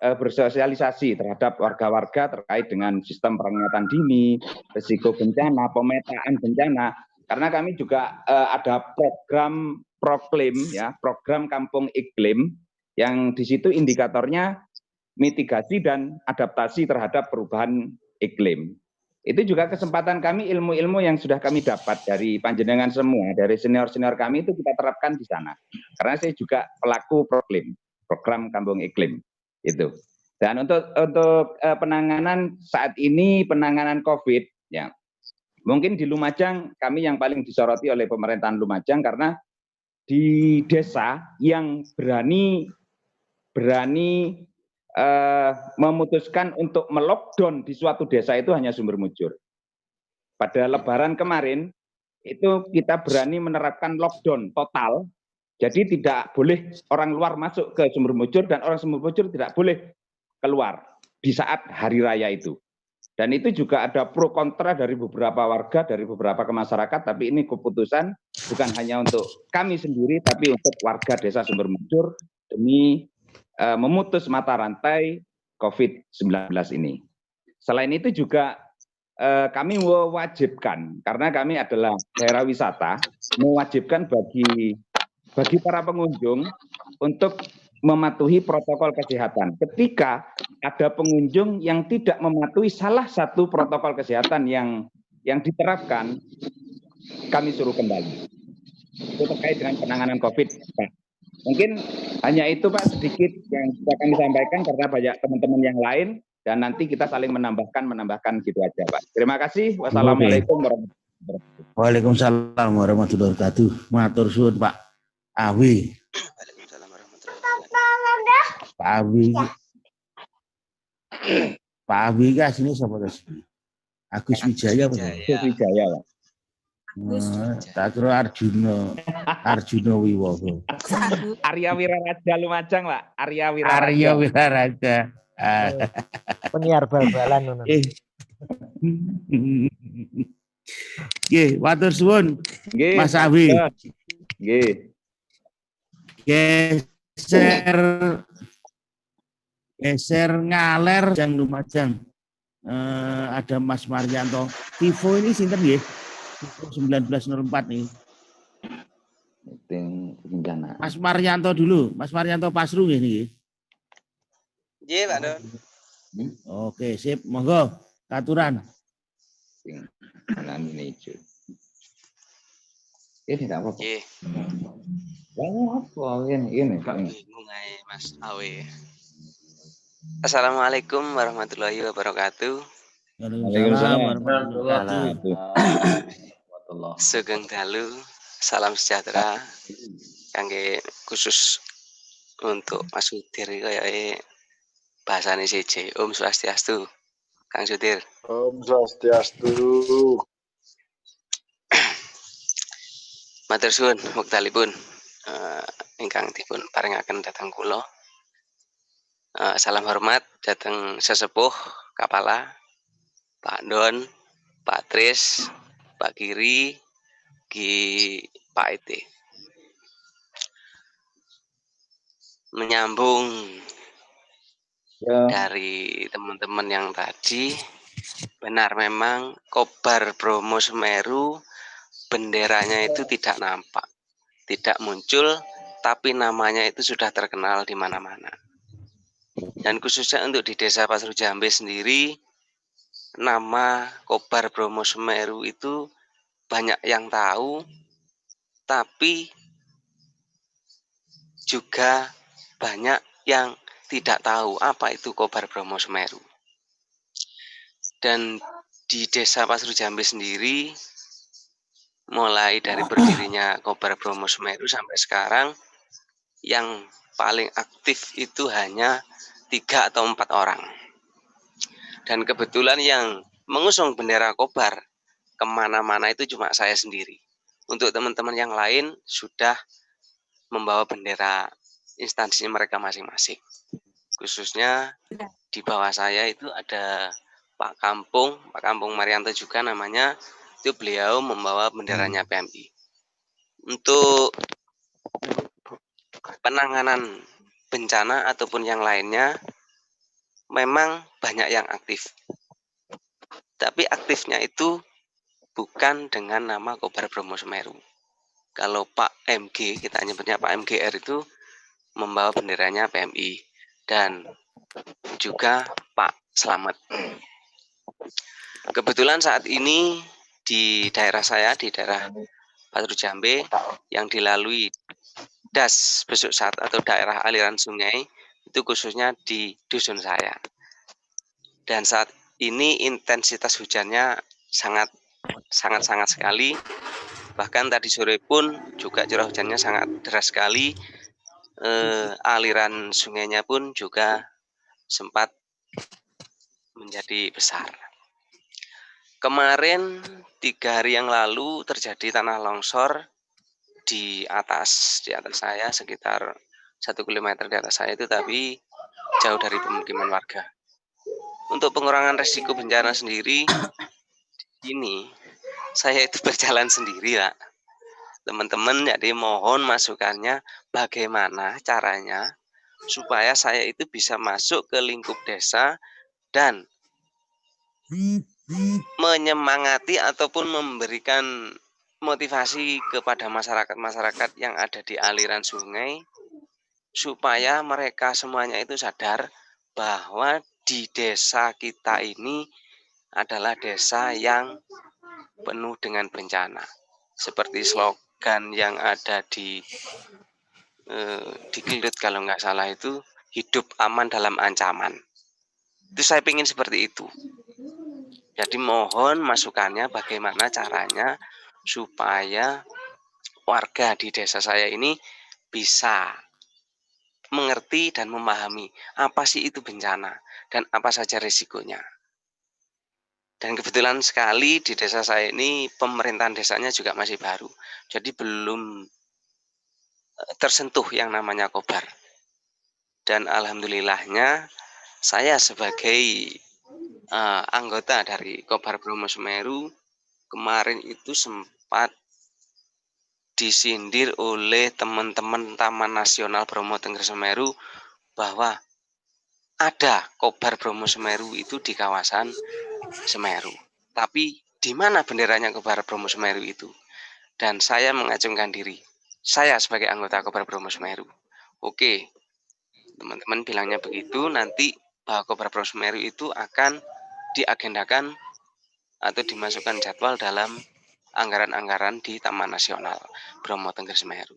bersosialisasi terhadap warga-warga terkait dengan sistem peringatan dini, risiko bencana, pemetaan bencana, karena kami juga ada program Proklaim ya, program Kampung Iklim, yang di situ indikatornya mitigasi dan adaptasi terhadap perubahan iklim. Itu juga kesempatan kami, ilmu-ilmu yang sudah kami dapat dari panjenengan semua, dari senior-senior kami, itu kita terapkan di sana. Karena saya juga pelaku Proklaim, program Kampung Iklim. Itu. Dan untuk penanganan saat ini, penanganan COVID, ya mungkin di Lumajang kami yang paling disoroti oleh pemerintahan Lumajang karena di desa yang berani memutuskan untuk melockdown di suatu desa itu hanya Sumber Mujur. Pada Lebaran kemarin itu kita berani menerapkan lockdown total, jadi tidak boleh orang luar masuk ke Sumber Mujur dan orang Sumber Mujur tidak boleh keluar di saat hari raya itu. Dan itu juga ada pro kontra dari beberapa warga, dari beberapa masyarakat, tapi ini keputusan bukan hanya untuk kami sendiri, tapi untuk warga desa Sumber Mujur demi memutus mata rantai COVID-19 ini. Selain itu juga kami mewajibkan, karena kami adalah daerah wisata, mewajibkan bagi para pengunjung untuk mematuhi protokol kesehatan. Ketika ada pengunjung yang tidak mematuhi salah satu protokol kesehatan yang diterapkan, kami suruh kembali. Itu terkait dengan penanganan COVID, Pak. Mungkin hanya itu, Pak, sedikit yang bisa kami sampaikan karena banyak teman-teman yang lain, dan nanti kita saling menambahkan gitu aja, Pak. Terima kasih. Wassalamualaikum warahmatullahi wabarakatuh. Waalaikumsalam warahmatullahi wabarakatuh. Matur suwun Pak Awi. Pak Awi. Pak Awi kan sini siapa terus? Agus Wijaya, Pak. Agus Wijaya, Pak. Tak kira Arjuna Wiwogo. Arya Wiraraja Lumajang, Pak. Arya Wiraraja. Penyiar bal-balan. Nggih, matur suwun. Mas Awi. Nggih. Geser ngaler Jang Lumajang. Ada Mas Maryanto. Tivo ini sinten nggih? 1904 nih. Mas Maryanto dulu. Mas Maryanto Pasru nggih. Nggih, Pak Don. Oke, sip. Monggo katuran. Ini tidak apa-apa. Nggih. Ini. Bingung ae Mas Awe. Assalamualaikum warahmatullahi wabarakatuh. Waalaikumsalam warahmatullahi Warahmatullah. Sugeng dalu, salam sejahtera. Kangge khusus untuk Mas Sudir kaya bahasane siji. Om Swastiastu. Kang Sudir. Om Swastiastu. Matur suwun wektalipun ingkang dipun paringaken dhateng kula. Salam hormat dhateng sesepuh Kapala, Pak Don, Pak Tris, Pak Kiri, Pak Ete. Menyambung dari teman-teman yang tadi, benar memang Kobar Bromo Semeru benderanya itu tidak nampak, tidak muncul, tapi namanya itu sudah terkenal di mana-mana. Dan khususnya untuk di Desa Pasru Jambe sendiri, nama Kobar Bromo Semeru itu banyak yang tahu, tapi juga banyak yang tidak tahu apa itu Kobar Bromo Semeru. Dan di Desa Pasru Jambe sendiri, mulai dari berdirinya Kobar Bromo Semeru sampai sekarang, yang paling aktif itu hanya 3 atau 4 orang. Dan kebetulan yang mengusung bendera Kobar kemana-mana itu cuma saya sendiri. Untuk teman-teman yang lain sudah membawa bendera instansi mereka masing-masing. Khususnya di bawah saya itu ada Pak Kampung Marianto juga namanya. Itu beliau membawa benderanya PMI. Untuk penanganan bencana ataupun yang lainnya memang banyak yang aktif. Tapi aktifnya itu bukan dengan nama Kobar Bromo Semeru. Kalau Pak MG, kita nyebutnya Pak MGR itu membawa benderanya PMI dan juga Pak Slamet. Kebetulan saat ini di daerah saya, di daerah Pasru Jambe yang dilalui Das Besuk Sat atau daerah aliran sungai Itu khususnya di dusun saya. Dan saat ini intensitas hujannya sangat sekali. Bahkan tadi sore pun juga curah hujannya sangat deras sekali. Aliran sungainya pun juga sempat menjadi besar. Kemarin 3 hari yang lalu terjadi tanah longsor di atas saya sekitar 1 kilometer di atas saya itu, tapi jauh dari pemukiman warga. Untuk pengurangan risiko bencana sendiri, ini saya itu berjalan sendiri, Pak. Teman-teman, jadi mohon masukannya bagaimana caranya supaya saya itu bisa masuk ke lingkup desa dan menyemangati ataupun memberikan motivasi kepada masyarakat-masyarakat yang ada di aliran sungai supaya mereka semuanya itu sadar bahwa di desa kita ini adalah desa yang penuh dengan bencana. Seperti slogan yang ada di Kelut kalau nggak salah itu, hidup aman dalam ancaman. Itu saya ingin seperti itu. Jadi mohon masukannya bagaimana caranya supaya warga di desa saya ini bisa mengerti dan memahami apa sih itu bencana dan apa saja risikonya. Dan kebetulan sekali di desa saya ini pemerintahan desanya juga masih baru. Jadi belum tersentuh yang namanya kobar. Dan alhamdulillahnya saya sebagai anggota dari Kobar Bromo Semeru kemarin itu sempat disindir oleh teman-teman Taman Nasional Bromo Tengger Semeru bahwa ada Kobar Bromo Semeru itu di kawasan Semeru. Tapi di mana benderanya Kobar Bromo Semeru itu? Dan saya mengacungkan diri. Saya sebagai anggota Kobar Bromo Semeru. Oke, teman-teman bilangnya begitu, nanti Kobar Bromo Semeru itu akan diagendakan atau dimasukkan jadwal dalam anggaran-anggaran di Taman Nasional Bromo Tengger Semeru.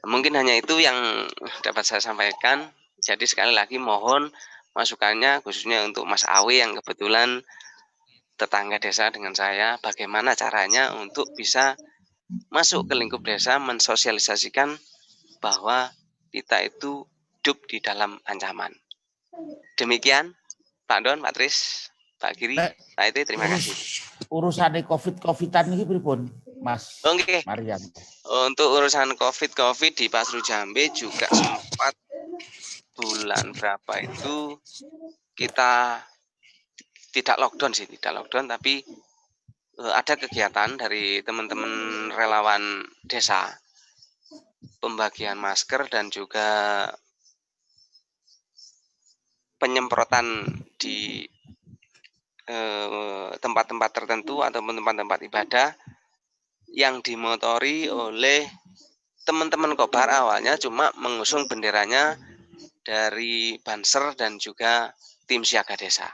Mungkin hanya itu yang dapat saya sampaikan. Jadi sekali lagi mohon masukannya khususnya untuk Mas Awe yang kebetulan tetangga desa dengan saya, bagaimana caranya untuk bisa masuk ke lingkup desa mensosialisasikan bahwa kita itu hidup di dalam ancaman. Demikian Pak Don, Pak Tris, Pak Giri, Pak Ete, terima kasih. Urusan COVID-an ini pripun, Mas Marian? Untuk urusan COVID di Pasru Jambe juga sempat bulan berapa itu kita tidak lockdown sih, tapi ada kegiatan dari teman-teman relawan desa, pembagian masker dan juga penyemprotan di tempat-tempat tertentu atau tempat-tempat ibadah yang dimotori oleh teman-teman Kobar. Awalnya cuma mengusung benderanya dari Banser dan juga tim siaga desa.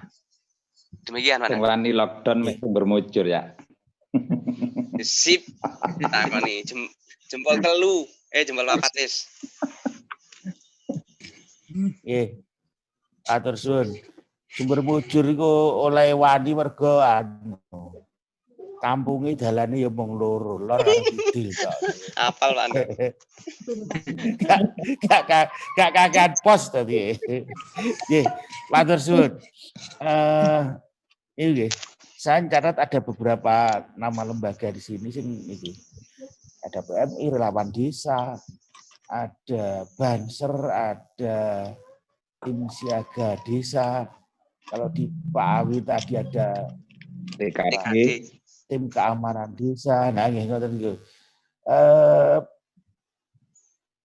Demikian Pak. Wani lockdown bermuncul ya. Sip. Nah, nih jempol telu, jempol papat wis. Nggih. Atur suwun. Sumber mujur iku oleh wani merga kampunge dalane ya mung loro, lor karo kidul kok. Apal Pak. Gak kakean pos tadi. Nggih, matur suwun. Ini nggih, saya catat ada beberapa nama lembaga di sini iki. Ada PMI, relawan desa, ada Banser, ada tim siaga desa. Kalau di Pak Awi tadi ada TKD, tim keamanan desa. Nah, ngoten.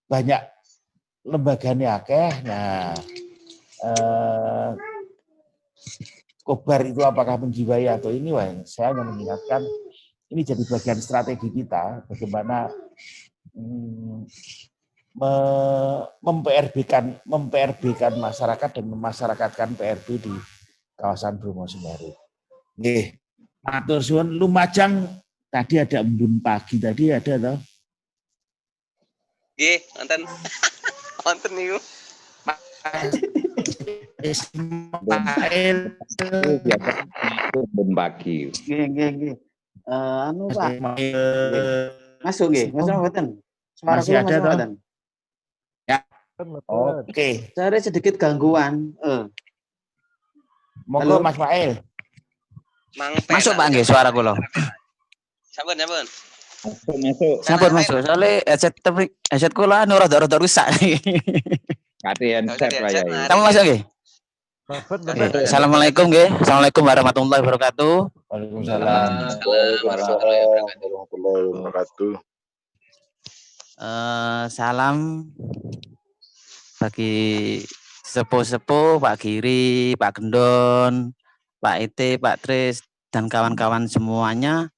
Banyak lembaganya akeh. Nah, Kobar itu apakah menjiwai atau ini? Wah, saya hanya mengingatkan ini jadi bagian strategi kita bagaimana mem-PRB-kan masyarakat dan memasyarakatkan PRB di kawasan Bromo Semeru. Nggih, matur suwun. Lumajang tadi ada embun pagi tadi ada toh? Nggih, wonten. Wonten niku. Ismail biasa pun pagi. Nggih. Anu Pak. Ismail Masuk nggih, masuk mboten? Suara masih kula ada masuk toh? mboten? Ya. Oke. Cari sedikit gangguan. Monggo Halo? Mas Mail. Masuk Pak nggih suara kula. Sampun. Sampun masuk. Soale headset kula anu rada rusak. Kate handset Pak Yai. Kamu masuk nggih? Assalamualaikum nggih. Assalamualaikum warahmatullahi wabarakatuh. Waalaikumsalam. Warahmatullahi wabarakatuh. Salam bagi sepuh-sepuh, Pak Giri, Pak Gendon, Pak Ite, Pak Tris, dan kawan-kawan semuanya.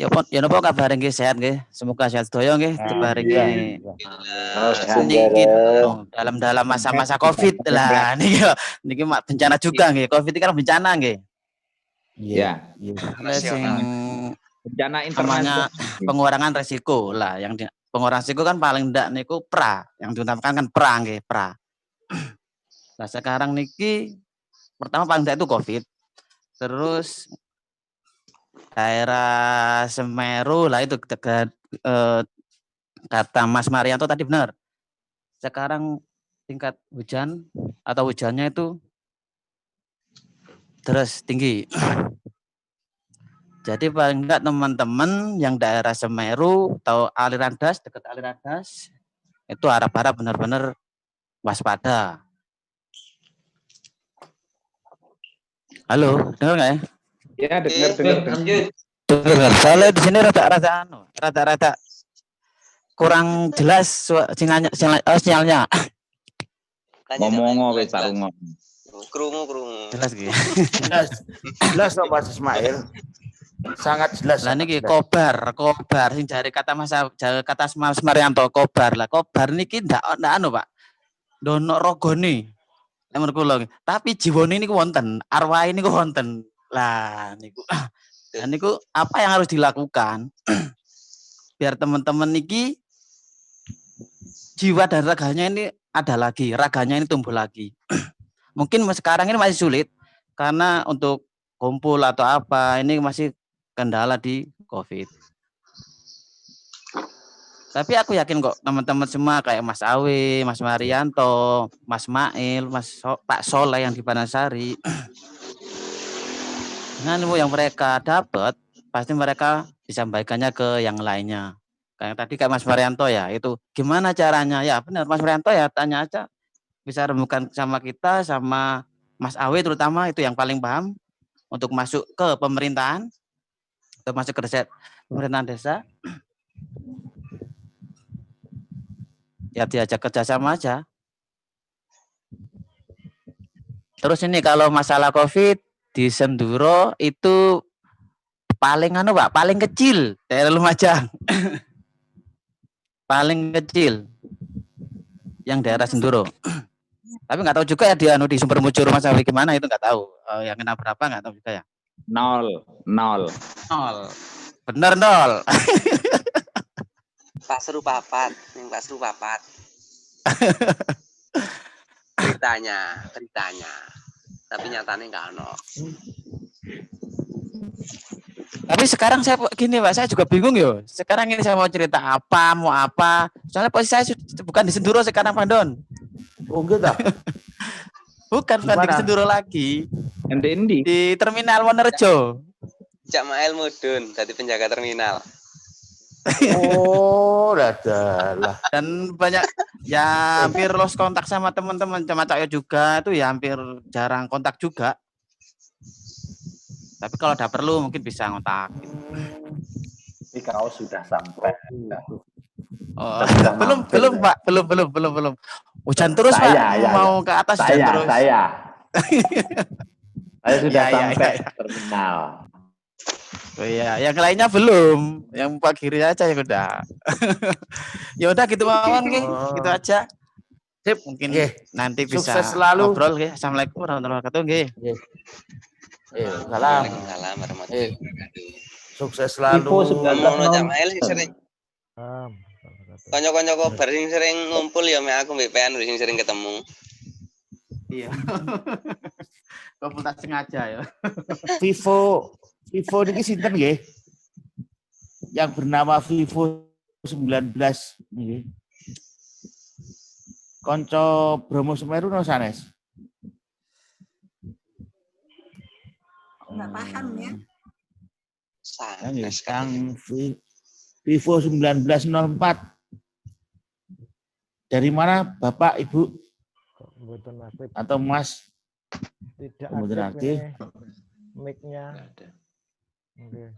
Ya napa kabar nggih, sehat nggih? Semoga sehat sedaya nggih, diparingi niki dalam masa-masa Covid lah niki bencana juga nggih. Covid iki kan bencana nggih. Iya. Sing bencana namanya pengurangan resiko lah, yang pengurangan resiko kan paling ndak niku yang diutamakan kan nggih, Nah, sekarang niki pertama paling ndak itu Covid. Terus daerah Semeru lah itu kata Mas Marianto tadi benar. Sekarang tingkat hujan atau hujannya itu terus tinggi. Jadi paling enggak teman-teman yang daerah Semeru atau aliran das, dekat aliran das, itu harap-harap benar-benar waspada. Halo, dengar nggak ya? Ya, dengar. Dengar. Soalnya di sini rada kurang jelas sinyalnya. Ngomong wis tarungo. Krungu. Jelas gitu. Jelas kok Mas Ismail. Sangat jelas. Lah niki kobar sing jare kata Mas Marianto kobar. Lah kobar niki ndak anu Pak. Ndono rogone. Nek kula. Tapi jiwane niku wonten, arwahe niku wonten. Lah niku. Nah, niku apa yang harus dilakukan biar teman-teman niki jiwa dan raganya ini ada lagi, raganya ini tumbuh lagi. Mungkin sekarang ini masih sulit karena untuk kumpul atau apa ini masih kendala di Covid. Tapi aku yakin kok teman-teman semua kayak Mas Awe, Mas Marianto, Mas Mail, Pak Soleh yang di Banasari. Dengan ilmu yang mereka dapat, pasti mereka disampaikannya ke yang lainnya. Kayak tadi kayak Mas Marianto ya, itu gimana caranya? Ya benar Mas Marianto ya, tanya aja. Bisa remukan sama kita, sama Mas Awe terutama, itu yang paling paham untuk masuk ke pemerintahan, untuk masuk ke pemerintahan desa. Ya diajak kerjasama aja. Terus ini kalau masalah Covid, di Senduro itu paling Pak, paling kecil daerah Lumajang. Paling kecil yang daerah Senduro. Tapi nggak tahu juga ya di Sumber Mujur Mas Awi gimana itu nggak tahu. Yang kena berapa nggak tahu juga ya. 0. Bener 0. Pak Seru papat. Beritanya. Tapi nyatanya nggak ono. Tapi sekarang saya gini Pak, saya juga bingung yo. Sekarang ini saya mau cerita mau apa. Soalnya posisi saya bukan di Senduro sekarang Pak Don. Oh gitu. Bukan di Senduro lagi. Endi? Di Terminal Wonorejo. Cak Mael mudun jadi penjaga terminal. Oh, adalah. Dan banyak ya hampir lost kontak sama teman-teman, sama Cak Yo juga itu ya hampir jarang kontak juga. Tapi kalau ada perlu mungkin bisa ngontak. Ini kau sudah sampai. Oh, belum Pak, belum. Hujan terus Pak, mau ke atas hujan terus. Saya sudah sampai terminal. Oh iya, yang lainnya belum. Yang Pak Giri aja yang udah. Ya udah gitu mawon nggih, gitu aja. Sip, mungkin nanti bisa ngobrol nggih. Assalamualaikum warahmatullahi wabarakatuh nggih. Salam. Waalaikumsalam warahmatullahi wabarakatuh. Sukses selalu. Mau Cak Mael sering. Kanca-kanca kobar sing sering ngumpul ya mek aku mbek PN sing sering ketemu. Iya. Kumpul tak sengaja ya. Vivo niki sinten nggih? Yang bernama Vivo 19 nggih. Kanca Bromo Semeru no sanes? Enggak paham ya. Yang Vivo 1904. Dari mana Bapak, Ibu? Atau Mas? Tidak aktif. Mic-nya. Oke. Oke.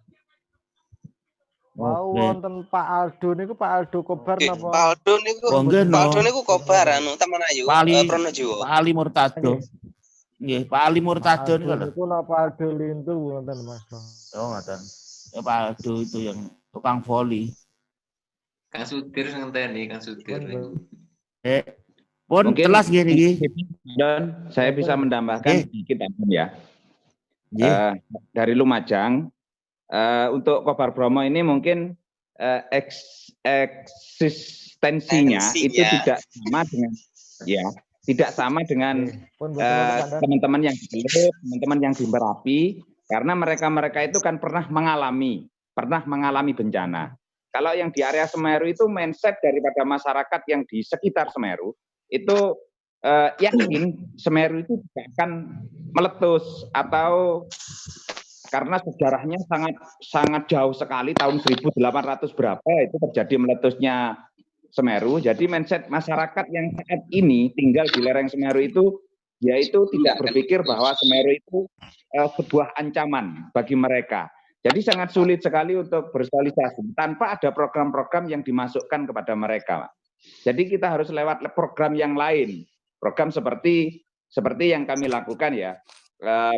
Mau wonten Pak Aldo niku Pak Aldo Kobar napa? Pak Aldo niku Kobar anu Taman Ayu Pronojiwo. Pak Ali Murtado. Nggih, Pak Ali Murtado niku lho. Niku Pak Aldo Lintu wonten Mas. Oh, ngoten. Ya Pak Aldo itu yang tukang voli. Kang Sudir ngenteni Kang Sudir. Pun telas gini. Dan saya bisa menambahkan sedikit ya. Dari Lumajang untuk Kobar Bromo ini mungkin eksistensinya itu tidak sama dengan tidak sama dengan teman-teman yang di Belut, teman-teman yang di Merapi, karena mereka itu kan pernah mengalami bencana. Kalau yang di area Semeru itu mindset daripada masyarakat yang di sekitar Semeru itu yakin Semeru itu tidak akan meletus, atau karena sejarahnya sangat jauh sekali, tahun 1800 berapa itu terjadi meletusnya Semeru. Jadi mindset masyarakat yang saat ini tinggal di lereng Semeru itu yaitu tidak berpikir bahwa Semeru itu sebuah ancaman bagi mereka. Jadi sangat sulit sekali untuk bersosialisasi tanpa ada program-program yang dimasukkan kepada mereka. Jadi kita harus lewat program yang lain, program seperti yang kami lakukan ya,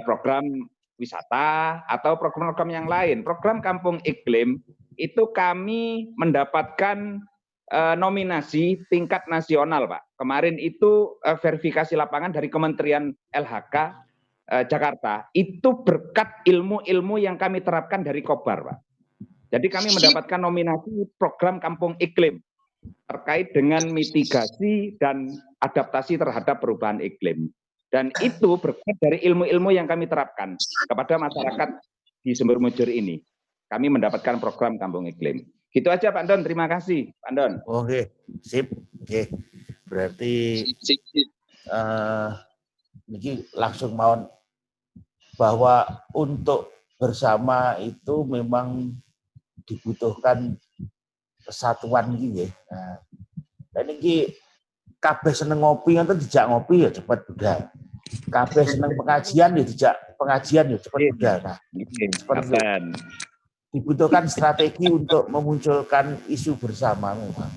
program wisata atau program-program yang lain. Program Kampung Iklim itu kami mendapatkan nominasi tingkat nasional, Pak. Kemarin itu verifikasi lapangan dari Kementerian LHK Jakarta, itu berkat ilmu-ilmu yang kami terapkan dari Kobar, Pak. Jadi kami mendapatkan nominasi program Kampung Iklim terkait dengan mitigasi dan adaptasi terhadap perubahan iklim. Dan itu berkat dari ilmu-ilmu yang kami terapkan kepada masyarakat di Sumber Mujur ini. Kami mendapatkan program Kampung Iklim. Gitu aja Pak Don, terima kasih Pak Don. Oke, sip. Oke. Berarti ini langsung mohon bahwa untuk bersama itu memang dibutuhkan kesatuan gitu ya. Nah, dan ini kabeh seneng ngopi, nanti dijak ngopi ya cepat budal. Kabeh seneng pengajian ya dijak pengajian ya cepat budal. Nah, dibutuhkan strategi untuk memunculkan isu bersama memang.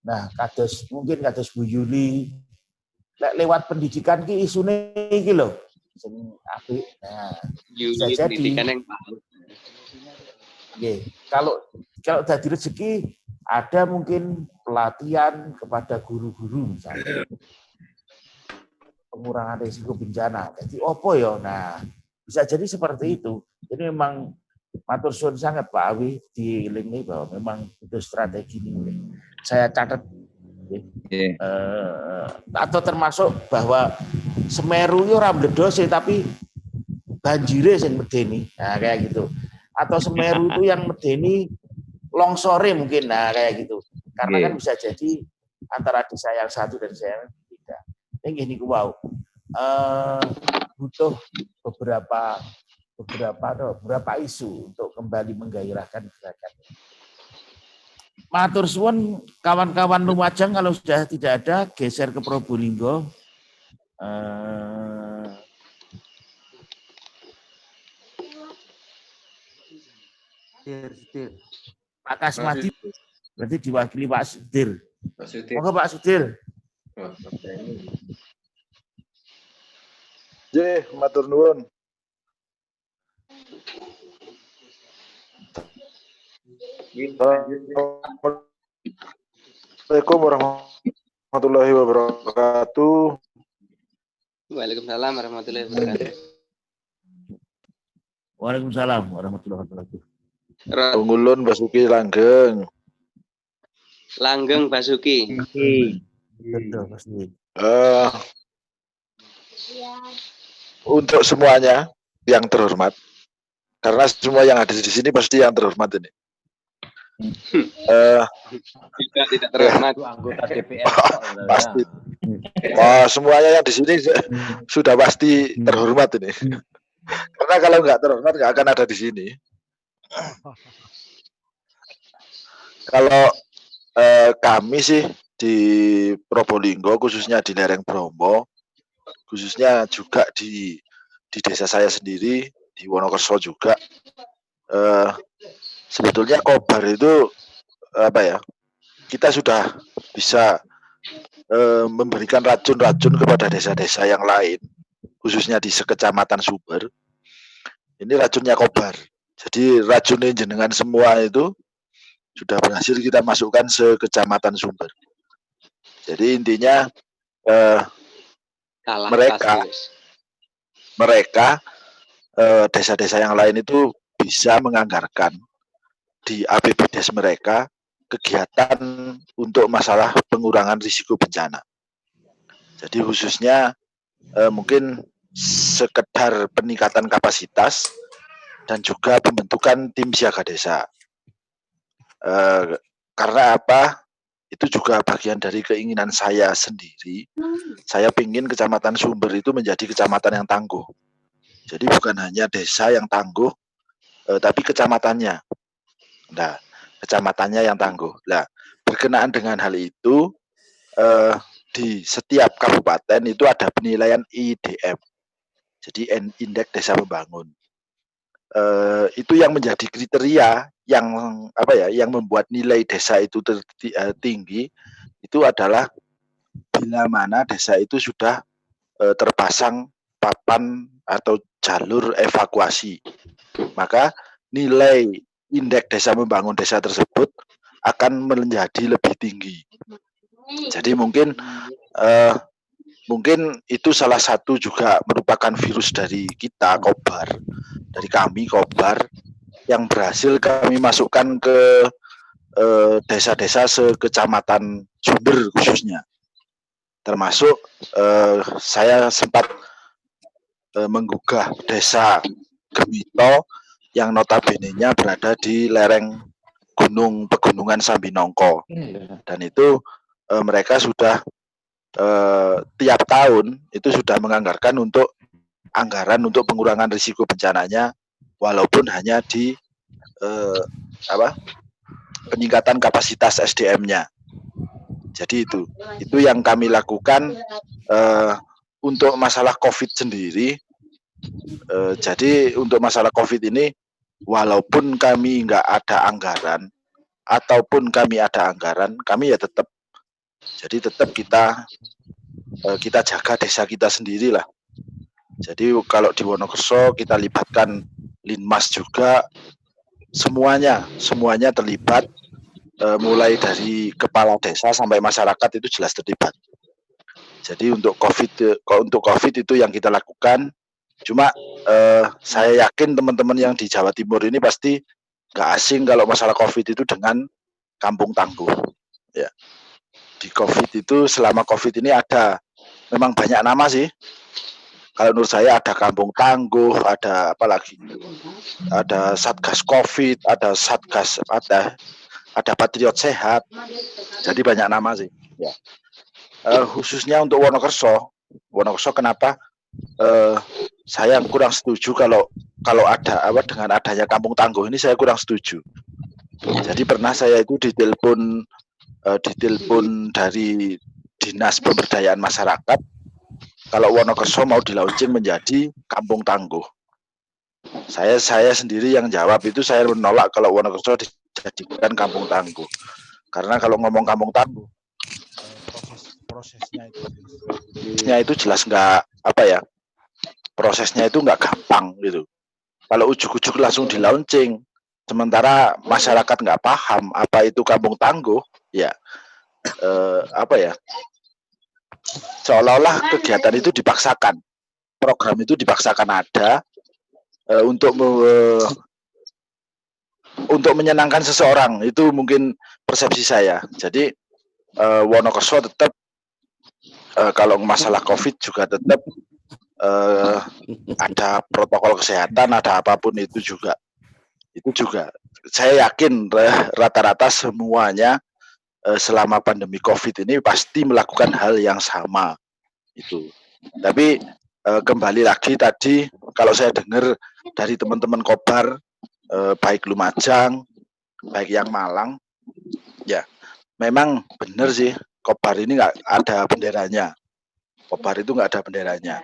Nah, mungkin kados Bu Yuli lewat pendidikan ki isune iki lho. Sing apik. Nah, bisa jadi yang kalau dari rezeki ada mungkin pelatihan kepada guru-guru misalnya. Pengurangan risiko bencana. Jadi opo ya? Nah, bisa jadi seperti itu. Jadi memang matur suwun sangat Pak Awi dielingi bahwa memang itu strategi ini. Saya catat atau termasuk bahwa Semeru itu ora mledose tapi banjire sing medeni. Nah, kayak gitu. Atau Semeru itu yang medeni longsore mungkin. Nah, kayak gitu. Karena kan bisa jadi antara desa yang satu dan desa yang tidak. Ini gini wow. Butuh beberapa isu untuk kembali menggairahkan gerakan. Matur suwun kawan-kawan Lumajang, kalau sudah tidak ada geser ke Probolinggo. Pak Kasmadi berarti diwakili Pak Sudir. Monggo Pak Sudir. Matur nuwun. Assalamualaikum warahmatullahi wabarakatuh. Waalaikumsalam warahmatullahi wabarakatuh. Waalaikumsalam warahmatullahi wabarakatuh. Pengulun Basuki Langgeng. Langgeng Basuki. Betul, pasti. Untuk semuanya yang terhormat, karena semua yang ada di sini pasti yang terhormat ini. Tidak terhormat. Anggota DPR pasti. Semuanya yang di sini sudah pasti terhormat ini. Karena kalau nggak terhormat nggak akan ada di sini. Kalau kami sih di Probolinggo, khususnya di lereng Bromo, khususnya juga di desa saya sendiri, di Wonokerso juga, sebetulnya kobar itu apa ya? Kita sudah bisa memberikan racun-racun kepada desa-desa yang lain, khususnya di sekecamatan Sumber. Ini racunnya kobar. Jadi racunnya jenengan semua itu sudah berhasil kita masukkan sekecamatan Sumber. Jadi intinya mereka desa-desa yang lain itu bisa menganggarkan di APBDes mereka kegiatan untuk masalah pengurangan risiko bencana. Jadi khususnya mungkin sekedar peningkatan kapasitas dan juga pembentukan tim siaga desa. Karena apa? Itu juga bagian dari keinginan saya sendiri. Saya ingin Kecamatan Sumber itu menjadi kecamatan yang tangguh. Jadi bukan hanya desa yang tangguh, tapi kecamatannya. Nah, kecamatannya yang tangguh. Nah, berkenaan dengan hal itu, di setiap kabupaten itu ada penilaian IDM. Jadi Indeks Desa Membangun. Itu yang menjadi kriteria yang apa ya, yang membuat nilai desa itu tinggi itu adalah bila mana desa itu sudah terpasang papan atau jalur evakuasi, maka nilai Indeks Desa Membangun desa tersebut akan menjadi lebih tinggi. Jadi mungkin itu salah satu juga merupakan virus dari kita Kobar, dari kami Kobar, yang berhasil kami masukkan ke desa-desa sekecamatan Sumber khususnya. Termasuk saya sempat menggugah desa Gemito yang notabene-nya berada di lereng Gunung Pegunungan Sambinongko. Dan itu mereka sudah tiap tahun itu sudah menganggarkan untuk anggaran untuk pengurangan risiko bencananya, walaupun hanya di peningkatan kapasitas SDM-nya. Jadi itu yang kami lakukan untuk masalah COVID sendiri. Jadi untuk masalah COVID ini, walaupun kami nggak ada anggaran ataupun kami ada anggaran, kami ya tetap kita jaga desa kita sendiri lah. Jadi kalau di Wonokerso kita libatkan Linmas juga, semuanya terlibat, mulai dari kepala desa sampai masyarakat itu jelas terlibat. Jadi untuk COVID itu yang kita lakukan. Cuma saya yakin teman-teman yang di Jawa Timur ini pasti nggak asing kalau masalah COVID itu dengan Kampung Tangguh. Ya, di COVID itu selama COVID ini ada memang banyak nama sih. Kalau menurut saya ada Kampung Tangguh, ada apa lagi? Ada Satgas COVID, ada Satgas ada Patriot Sehat. Jadi banyak nama sih. Ya. Khususnya untuk Wonokerso kenapa? Saya kurang setuju kalau ada dengan adanya Kampung Tangguh ini, saya kurang setuju. Jadi pernah saya itu ditelepon dari Dinas Pemberdayaan Masyarakat kalau Wonokerso mau di-launching menjadi Kampung Tangguh. Saya sendiri yang jawab itu, saya menolak kalau Wonokerso dijadikan Kampung Tangguh. Karena kalau ngomong Kampung Tangguh, prosesnya itu jelas nggak prosesnya itu nggak gampang gitu. Kalau ujuk-ujuk langsung di-launching, sementara masyarakat nggak paham apa itu Kampung Tangguh, ya seolah-olah kegiatan itu dipaksakan, program itu dipaksakan ada untuk untuk menyenangkan seseorang, itu mungkin persepsi saya. Jadi Wonokerso tetap kalau masalah COVID juga tetap ada protokol kesehatan, ada apapun itu juga. Saya yakin rata-rata semuanya selama pandemi COVID ini pasti melakukan hal yang sama itu. Tapi kembali lagi tadi kalau saya dengar dari teman-teman Kobar, baik Lumajang, baik yang Malang, ya memang benar sih Kobar ini nggak ada benderanya. Kobar itu nggak ada benderanya.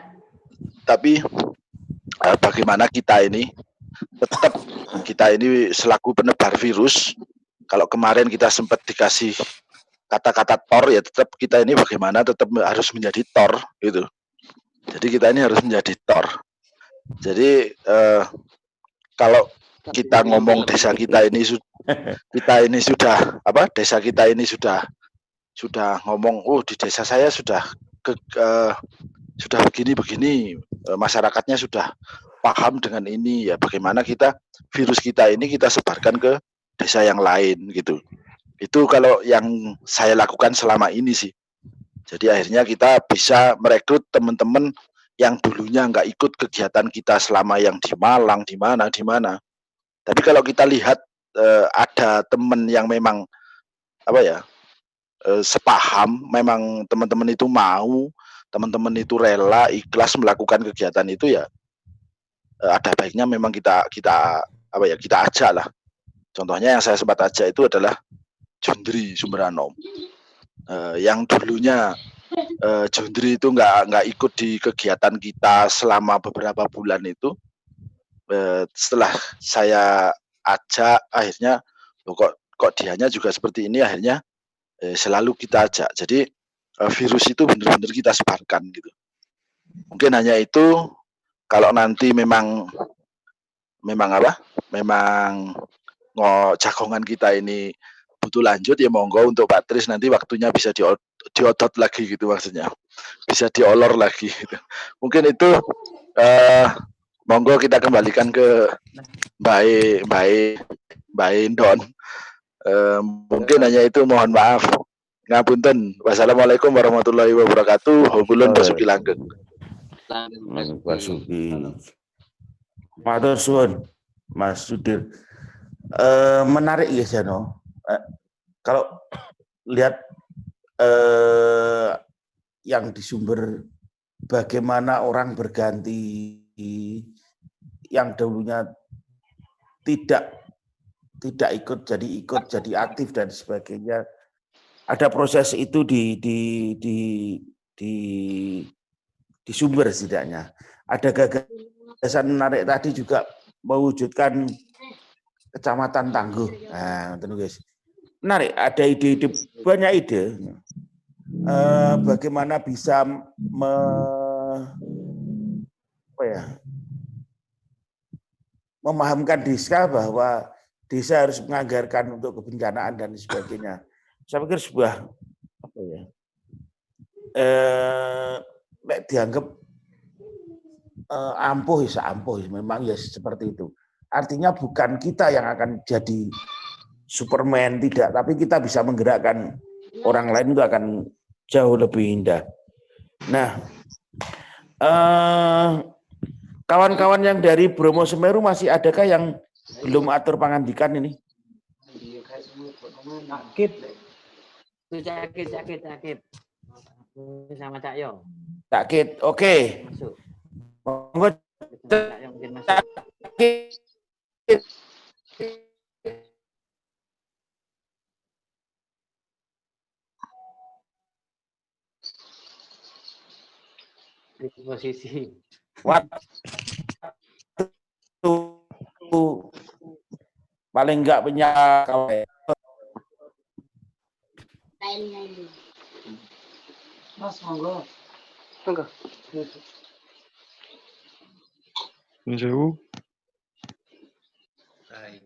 Tapi bagaimana kita ini selaku penebar virus, kalau kemarin kita sempat dikasih kata-kata Thor, ya tetap kita ini bagaimana tetap harus menjadi Thor gitu. Jadi kita ini harus menjadi Thor. Jadi kalau kita ngomong desa kita ini sudah ngomong, oh di desa saya sudah begini, masyarakatnya sudah paham dengan ini, ya bagaimana virus kita ini kita sebarkan ke desa yang lain gitu. Itu kalau yang saya lakukan selama ini sih. Jadi akhirnya kita bisa merekrut teman-teman yang dulunya nggak ikut kegiatan kita selama yang di Malang, di mana. Tapi kalau kita lihat ada teman yang memang sepaham, memang teman-teman itu mau, teman-teman itu rela, ikhlas melakukan kegiatan itu, ya ada baiknya memang kita ajak lah. Contohnya yang saya sempat ajak itu adalah Jundri Sumberanom, yang dulunya Jundri itu nggak ikut di kegiatan kita selama beberapa bulan itu. Setelah saya ajak, akhirnya kok dianya juga seperti ini, akhirnya selalu kita ajak. Jadi virus itu benar-benar kita sebarkan gitu. Mungkin hanya itu. Kalau nanti memang jagongan kita ini butuh lanjut, ya monggo untuk Pak Tris, nanti waktunya bisa diodot lagi gitu, maksudnya bisa diolor lagi gitu. Mungkin itu monggo kita kembalikan ke Mbak Indon. Mungkin hanya itu, mohon maaf, ngapunten. Wassalamualaikum warahmatullahi wabarakatuh. Hobulun basuki langgeng. Basuki. Matur suwun, Mas Sudir. Menarik ya Jano. Kalau lihat yang di sumber, bagaimana orang berganti, yang dulunya tidak ikut jadi aktif dan sebagainya. Ada proses itu di sumber setidaknya. Ada gagasan menarik tadi juga, mewujudkan kecamatan tangguh. Nah, guys. Menarik, ada ide-ide, banyak ide. Bagaimana bisa memahamkan desa bahwa desa harus menganggarkan untuk kebencanaan dan sebagainya. Saya pikir sebuah dianggap ampuh, memang ya seperti itu. Artinya bukan kita yang akan jadi Superman, tidak, tapi kita bisa menggerakkan orang lain, itu akan jauh lebih indah. Nah, kawan-kawan yang dari Bromo Semeru masih adakah yang belum atur pangandikan ini? Sakit. Sama Cak Yo. Sakit, oke. Monggo sakit. Di posisi. Paling enggak penyakit. Mas, monggo. Jauh.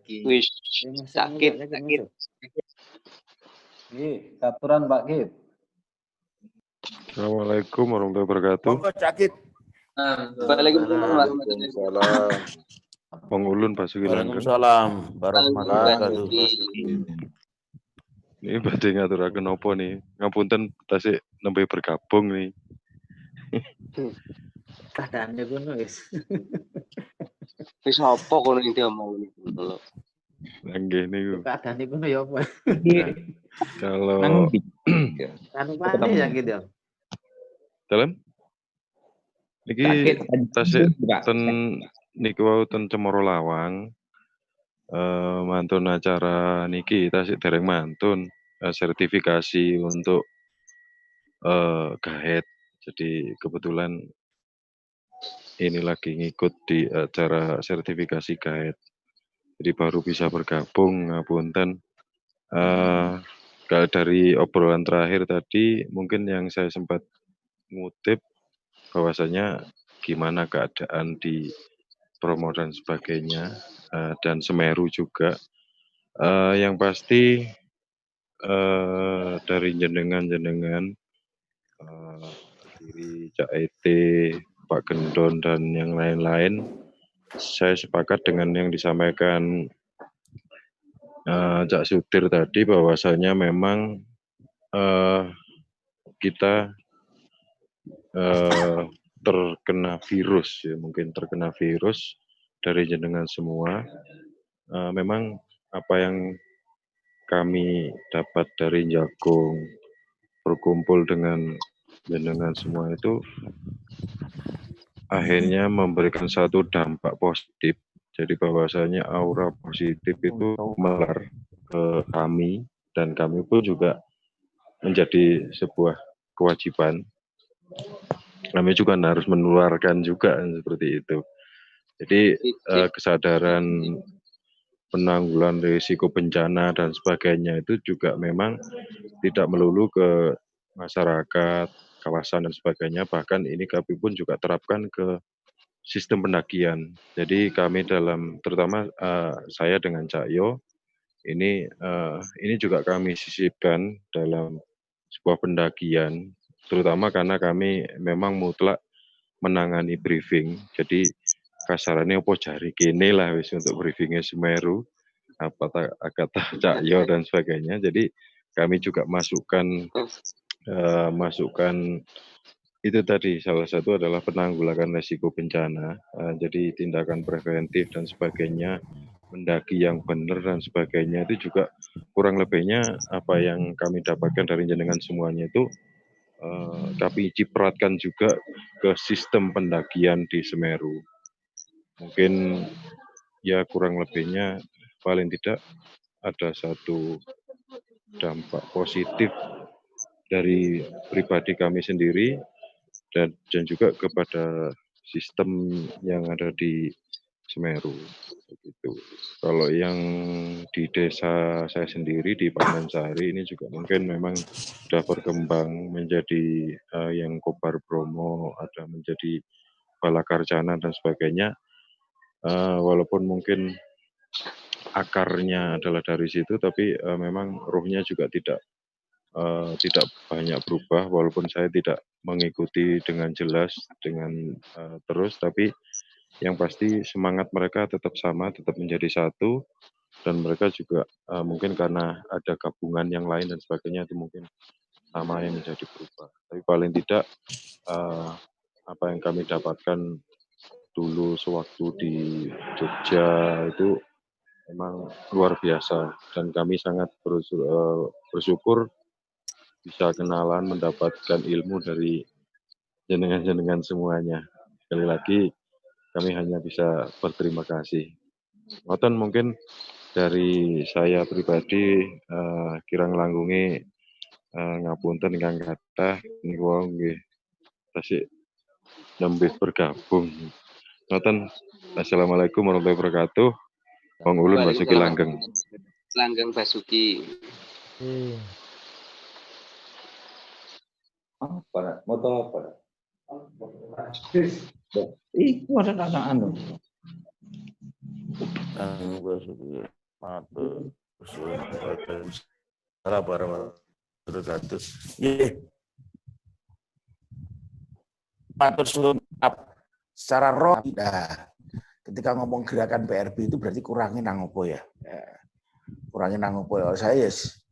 Wis, sakit. Aturan Pak Kip. Assalamualaikum warahmatullahi wabarakatuh. Monggo sakit. Waalaikumsalam warahmatullahi wabarakatuh. Bang Ulun Basuki Langgeng. Waalaikumsalam warahmatullahi wabarakatuh. Ini badhe ngaturaken apa nih? Ngapunten tasik nembe bergabung nih. Keadaannya ngono wis. Wis apa kono iki omong lho. Nggih niku. Keadaannya ngono ya apa? Kalau Anu pane ya gitu. dalam niki tasik ten niku wau ten Cemoro Lawang. Mantun acara niki tasik dereng mantun sertifikasi untuk gaet. Jadi kebetulan ini lagi ngikut di acara sertifikasi gaet. Jadi baru bisa bergabung, ngapunten. Kalau dari obrolan terakhir tadi, mungkin yang saya sempat ngutip bahwasanya gimana keadaan di Bromo dan sebagainya, dan Semeru juga. Yang pasti dari jenengan-jenengan, Kiri, Cak Ete, Pak Gendon, dan yang lain-lain, saya sepakat dengan yang disampaikan Cak Sudir tadi, bahwasanya memang kita terkena virus, ya mungkin terkena virus dari jenengan semua. Memang apa yang kami dapat dari Jagung berkumpul dengan jenengan semua itu akhirnya memberikan satu dampak positif. Jadi bahwasanya aura positif itu menular ke kami, dan kami pun juga menjadi sebuah kewajiban. Kami juga harus menularkan juga seperti itu. Jadi kesadaran penanggulangan risiko bencana dan sebagainya itu juga memang tidak melulu ke masyarakat, kawasan dan sebagainya. Bahkan ini kami pun juga terapkan ke sistem pendakian. Jadi kami terutama saya dengan Cak Yo, ini juga kami sisipkan dalam sebuah pendakian, terutama karena kami memang mutlak menangani briefing. Jadi kasarannya apa jari kene lah wis untuk briefingnya Semeru, apa kata Cak Yo dan sebagainya. Jadi kami juga masukkan itu tadi, salah satu adalah penanggulangan risiko bencana. Jadi tindakan preventif dan sebagainya, mendaki yang benar dan sebagainya, itu juga kurang lebihnya apa yang kami dapatkan dari jenengan semuanya itu kami cipratkan juga ke sistem pendakian di Semeru. Mungkin ya kurang lebihnya paling tidak ada satu dampak positif dari pribadi kami sendiri dan juga kepada sistem yang ada di Semeru. Begitu. Kalau yang di desa saya sendiri di Pandansari ini juga mungkin memang sudah berkembang menjadi yang Kobar Bromo, ada menjadi Balakarcana dan sebagainya. Walaupun mungkin akarnya adalah dari situ, tapi memang ruhnya juga tidak banyak berubah, walaupun saya tidak mengikuti dengan jelas dengan terus, tapi yang pasti semangat mereka tetap sama, tetap menjadi satu, dan mereka juga mungkin karena ada gabungan yang lain dan sebagainya itu mungkin sama yang menjadi berubah. Tapi paling tidak apa yang kami dapatkan dulu sewaktu di Jogja itu memang luar biasa, dan kami sangat bersyukur bisa kenalan, mendapatkan ilmu dari jenengan-jenengan semuanya. Sekali lagi kami hanya bisa berterima kasih. Ngoten mungkin dari saya pribadi kirang langkunge ngapunten ingkang kathah niku nggih tasik nembe bergabung. Ngoten. Assalamualaikum warahmatullahi wabarakatuh. Bang Ulun Basuki Langgeng. Langgeng Basuki. Apa? Moto apa? Iku ada anu. Salah warahmatullahi. Iya. Matur suwun secara roh. ketika ngomong gerakan PRB itu berarti kurangin nang opo ya. Kurangin nang opo ya. Saya yes,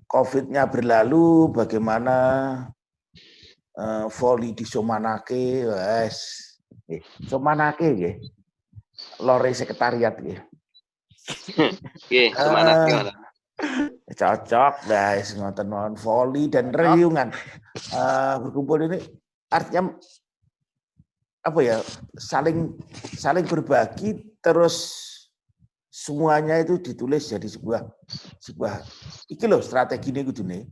COVID-nya berlalu, bagaimana voli di Somanake, wes. Somanake nggih. Lore sekretariat nggih. Nggih, Somanake. Cocok guys, ngoten mawon voli dan riungan. Berkumpul ini artinya apa ya? Saling berbagi terus semuanya itu ditulis jadi sebuah iki loh strategi ini kudune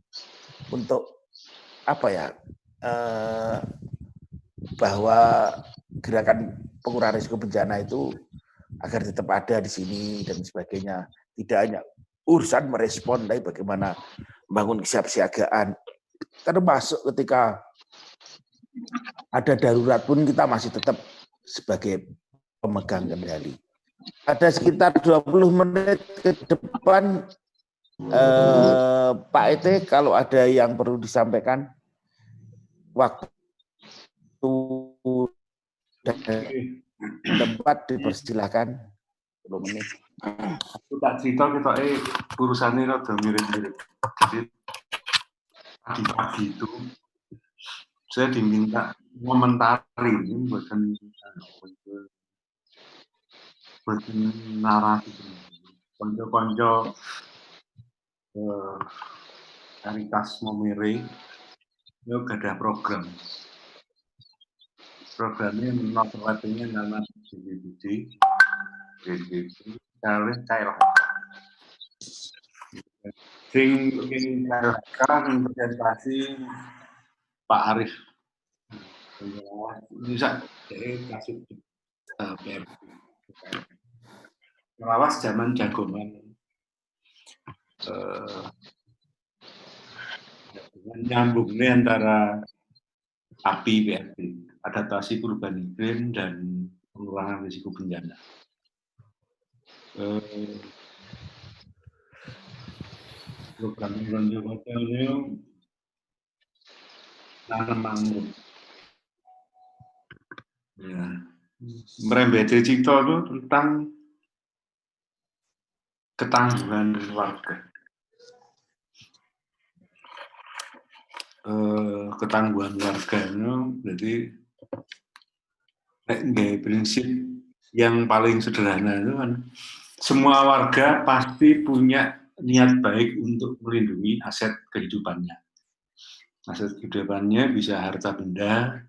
untuk apa ya? Bahwa gerakan pengurangan risiko bencana itu agar tetap ada di sini dan sebagainya. Tidak hanya urusan merespon, tapi bagaimana membangun kesiapsiagaan. Termasuk ketika ada darurat pun kita masih tetap sebagai pemegang kendali. Ada sekitar 20 menit ke depan, Pak Ete, kalau ada yang perlu disampaikan, waktu dan tempat dipersilakan. 10 menit. Aku tak cerita kita urusannya rada mirip-mirip. Jadi pagi-pagi itu saya diminta komentari, bukan narasi. Konco-konco Caritas Momere itu ada program. Programnya notabene nama BPBD, kalian cair. Sing KLHK presentasi Pak Arif. Bisa kasih PRB. Melawas zaman jagongan. Nyambungnya antara API PRB, adaptasi perubahan iklim dan pengurangan risiko bencana. Program Indonesia Hotelnya nanam mangrove. Ya, merembet cipta itu tentang ketangguhan warga. Ketangguhan warganya, jadi prinsip yang paling sederhana itu kan semua warga pasti punya niat baik untuk melindungi aset kehidupannya. Aset kehidupannya bisa harta benda,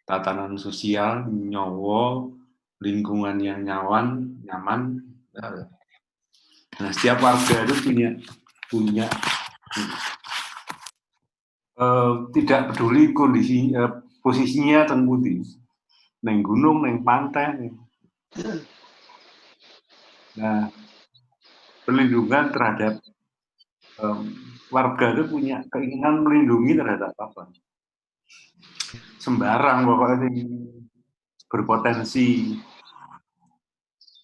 tatanan sosial, nyawa, lingkungan yang nyaman. Nah, setiap warga itu punya tidak peduli kondisi posisinya teng pundi, neng gunung, neng pantai. Nah, perlindungan terhadap warga itu punya keinginan melindungi terhadap apa? Sembarang pokoknya yang berpotensi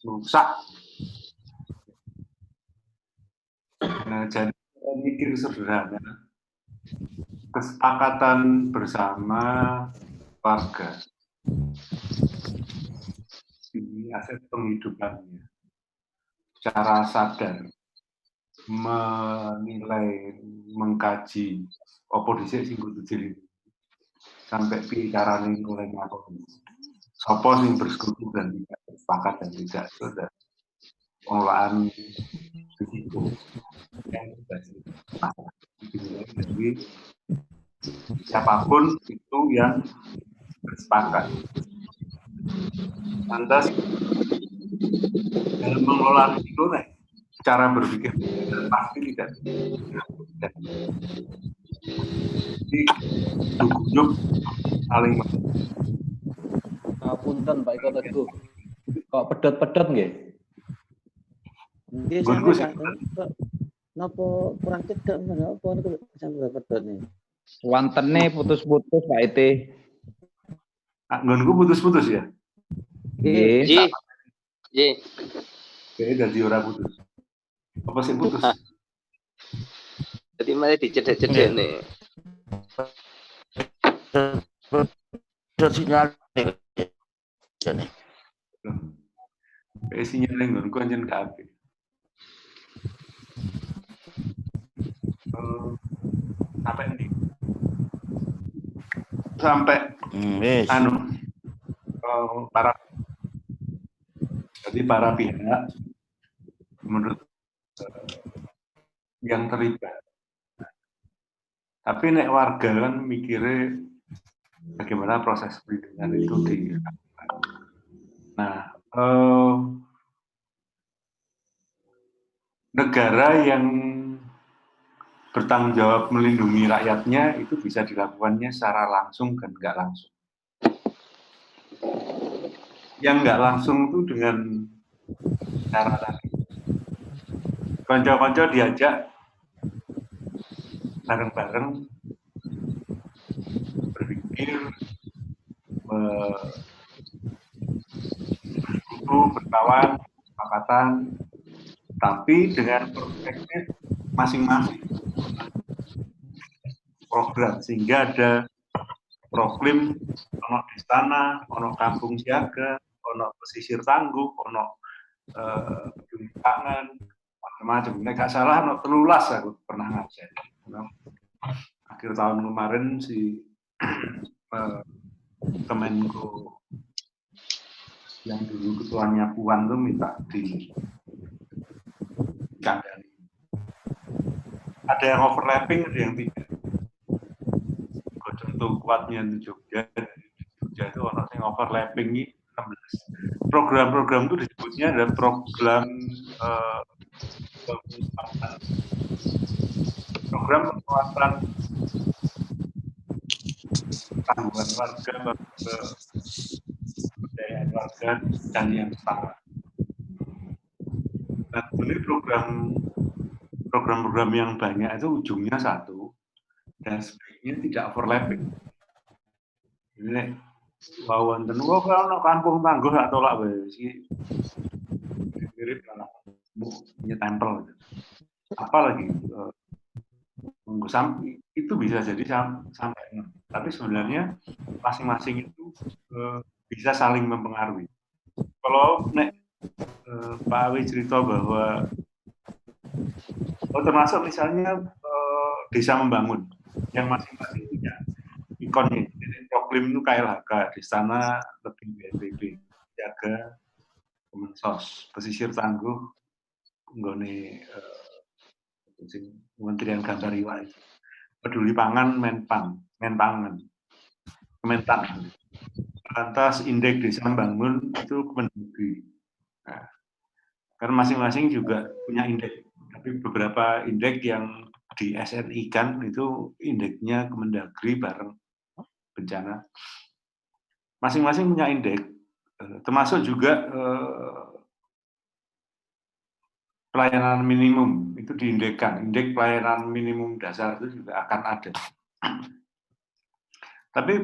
rusak. Nah, jadi mikir sederhana. Kesepakatan bersama warga ini aset penghidupannya secara sadar menilai, mengkaji opo dhisik sing kudu diri sampai picarane oleh ngakoni sapa sing bersekutu dan tidak sepakat dan tidak sudah pengelolaan risiko yang jadi siapapun itu yang bersepakat. Lantas dalam mengelola risiko, cara berpikir pasti tidak. Jadi duduk saling. Punten Pak Eko Teguh. Kok pedot-pedot nggih? Nggih sampeyan. Napa kurang cedhak menapa niku sampeyan pedot nih. Wantene putus-putus Pak Ete. Nggonku putus-putus ya? Nggih. Nggih. Kayaknya dadi ora putus. Apa sih putus? Jadi malah dicedek-cedek nih. Sinyal Jane. Sinyal yang nggonku anjen gak apik. Sampai ini. Sampai Wis. para pihak menurut yang terlibat. Tapi nek warga kan mikirnya bagaimana proses perlindungan itu dilakukan. Nah, negara yang bertanggung jawab melindungi rakyatnya itu bisa dilakukannya secara langsung dan nggak langsung. Yang nggak langsung itu dengan cara tadi. Konco-konco diajak bareng-bareng berpikir, berkawan, kesepakatan, tapi dengan perspektif masing-masing program, sehingga ada proklim ono istana, ono kampung siaga, ono pesisir tangguh, ono peduli pangan, macam-macam. Nek gak salah ono 13 aku pernah ngajar. Akhir tahun kemarin si Kemenko yang dulu ketuanya Puan tuh minta dikandani. Ada yang overlapping, ada yang tidak. Contoh kuatnya di Jogja itu orang yang overlapping ini 16. Program-program itu disebutnya ada program penguatan tanggungan warga, kebudayaan warga dan yang setara. Nah, ini program-program yang banyak itu ujungnya satu dan sebaiknya tidak overlapping. Ini bawaan dan kalau kampung tangguh atau lah sih mirip lah punya tempel. Apalagi itu bisa jadi sampai, tapi sebenarnya masing-masing itu bisa saling mempengaruhi. Kalau Pak Awi cerita bahwa termasuk misalnya desa membangun yang masing-masing punya ikonnya. Jadi proklim itu KLHK, di sana lebih BNPB, jaga Kemensos, pesisir tangguh, nggone Kementerian Gambar Iwa, peduli pangan Menpangan, Kementan. Lantas indeks desa membangun itu Kemendagri. Nah, karena masing-masing juga punya indeks, tapi beberapa indeks yang di SNI kan itu indeksnya Kemendagri bareng bencana. Masing-masing punya indeks, termasuk juga pelayanan minimum itu diindekkan. Indeks pelayanan minimum dasar itu juga akan ada. Tapi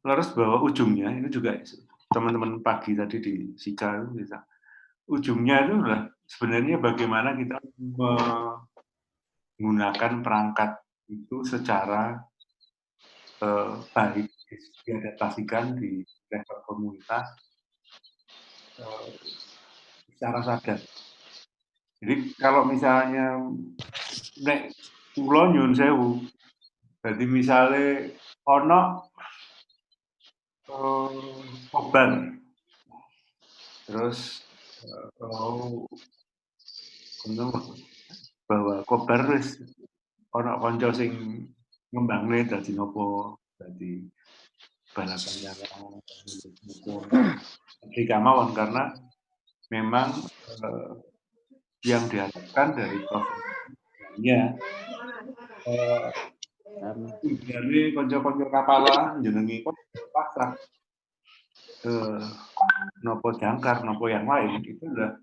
harus bahwa ujungnya ini juga teman-teman pagi tadi di Sika itu bisa. Ujungnya itu adalah sebenarnya bagaimana kita menggunakan perangkat itu secara baik, diadaptasikan di level komunitas secara sadar. Jadi kalau misalnya nek pulau nyun sewu, berarti misalnya ono kobar, terus bahwa kobar wis ono konco sing ngembangne dadi nopo, dadi balapan yang mawon karena memang yang diharapkan dari prosesnya dari konco-konco kapala jenengi kok pasrah nopo jangkar, nopo yang lain itu adalah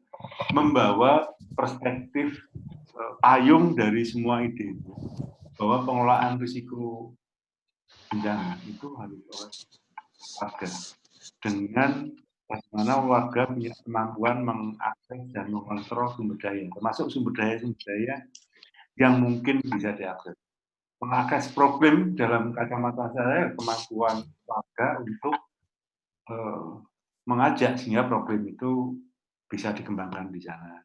membawa perspektif payung dari semua ide itu, bahwa pengelolaan risiko bencana itu harus oleh warga dengan bagaimana warga punya kemampuan mengakses dan mengontrol sumber daya, termasuk sumber daya yang mungkin bisa diakses. Mengakses problem dalam kacamata saya kemampuan warga untuk mengajak sehingga program itu bisa dikembangkan di sana.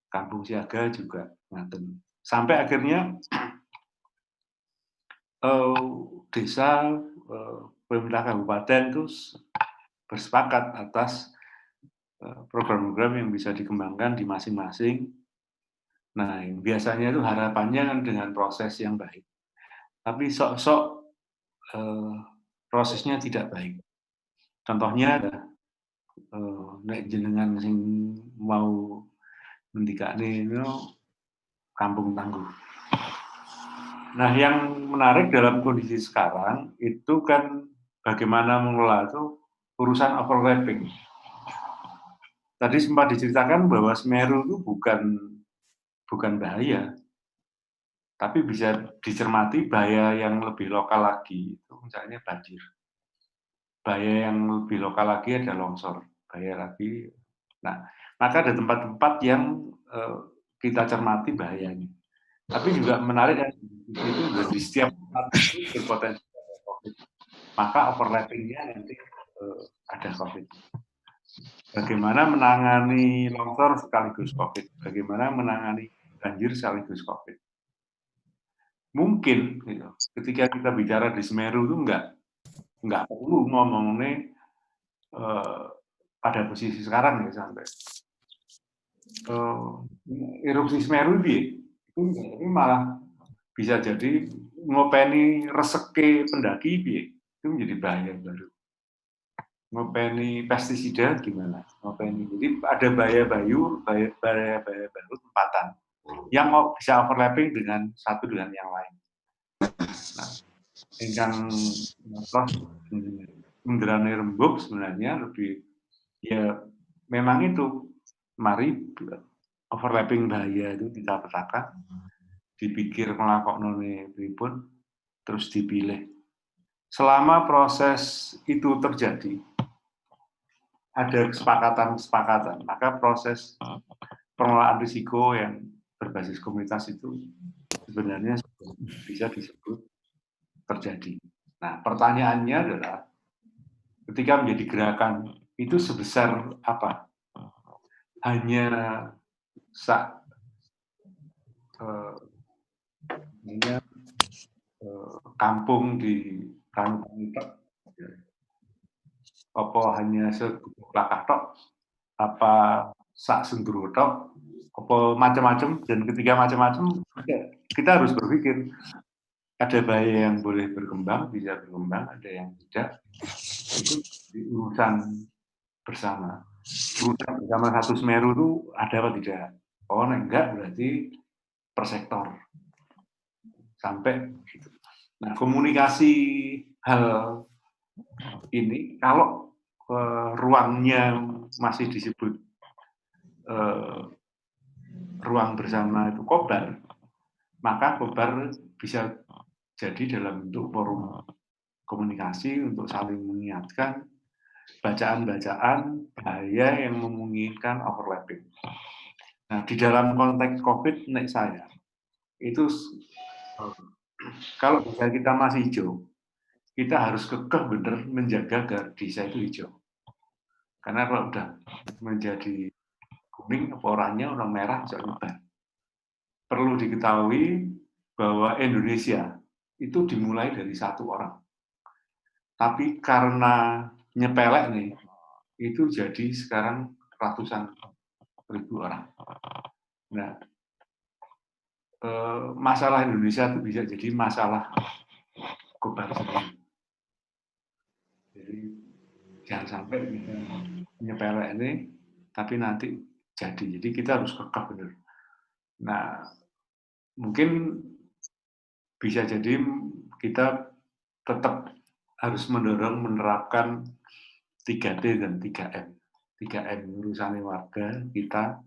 Kampung Siaga juga ngaten. Sampai akhirnya desa, pemerintah kabupaten itu bersepakat atas program-program yang bisa dikembangkan di masing-masing. Nah, yang biasanya itu harapannya kan dengan proses yang baik. Tapi sok-sok prosesnya tidak baik. Contohnya ada nek jenengan sing mau mendikane itu Kampung Tangguh. Nah, yang menarik dalam kondisi sekarang itu kan bagaimana mengelola itu urusan overlapping. Tadi sempat diceritakan bahwa Semeru itu bukan bahaya, tapi bisa dicermati bahaya yang lebih lokal lagi, itu misalnya banjir. Bahaya yang lebih lokal lagi ada longsor, bahaya lagi. Nah, maka ada tempat-tempat yang kita cermati bahayanya. Tapi juga menarik kan, itu di setiap tempat itu berpotensi COVID. Maka overlapping-nya nanti ada COVID. Bagaimana menangani longsor sekaligus COVID? Bagaimana menangani banjir sekaligus COVID? Mungkin gitu, ketika kita bicara di Semeru itu nggak perlu ngomongnya pada posisi sekarang ya sampai erupsi Semeru itu malah bisa jadi ngopeni reseke pendaki itu menjadi bahaya baru. Ngopeni pestisida gimana? Ngopeni. Jadi ada bahaya baru tempatan yang bisa overlapping dengan satu dengan yang lain. Nah, ingkang menderane rembug sebenarnya lebih ya memang itu mari overlapping bahaya itu kita petakan, dipikir nglakoknone pripun, terus dipilih. Selama proses itu terjadi, ada kesepakatan-kesepakatan, maka proses pengelolaan risiko yang berbasis komunitas itu sebenarnya bisa disebut terjadi. Nah, pertanyaannya adalah ketika menjadi gerakan itu sebesar apa? Hanya kampung di Ranupani tok, apa hanya sekelakah tok, apa sak senduro tok, apa macam-macam, dan ketika macam-macam kita harus berpikir ada bahaya yang boleh berkembang, bisa berkembang, ada yang tidak. Itu urusan bersama. Urusan bersama satu Semeru itu ada apa tidak? Oh, enggak, berarti per sektor. Sampai gitu. Nah, komunikasi hal ini kalau ruangnya masih disebut ruang bersama itu Kobar, maka Kobar bisa jadi dalam bentuk forum komunikasi untuk saling mengingatkan bacaan-bacaan bahaya yang memungkinkan overlapping. Nah, di dalam konteks COVID, nek saya itu kalau misalnya kita masih hijau, kita harus kekeh bener menjaga agar desa itu hijau. Karena kalau udah menjadi kuning, oranye, orang merah, bisa nyebar. Perlu diketahui bahwa Indonesia itu dimulai dari satu orang. Tapi karena nyepelek nih, itu jadi sekarang ratusan ribu orang. Nah, masalah Indonesia itu bisa jadi masalah Kobar sendiri. Jadi jangan sampai kita nyepelek ini, tapi nanti jadi. Jadi kita harus kekeh benar. Nah, mungkin bisa jadi kita tetap harus mendorong menerapkan 3T dan 3M. 3M urusan warga kita,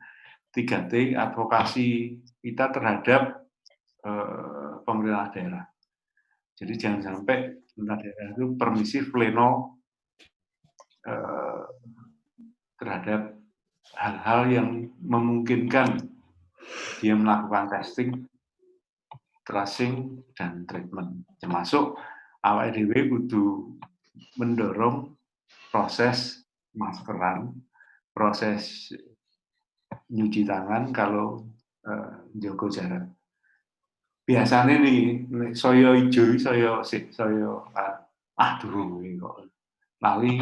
3T advokasi kita terhadap pemerintah daerah. Jadi jangan sampai pemerintah daerah itu permisif pleno terhadap hal-hal yang memungkinkan dia melakukan testing, tracing, dan treatment. Termasuk awak dhewe kudu mendorong proses maskeran, proses nyuci tangan kalau jaga jarak. Biasanya nih saya hijau, durung iki kok lali.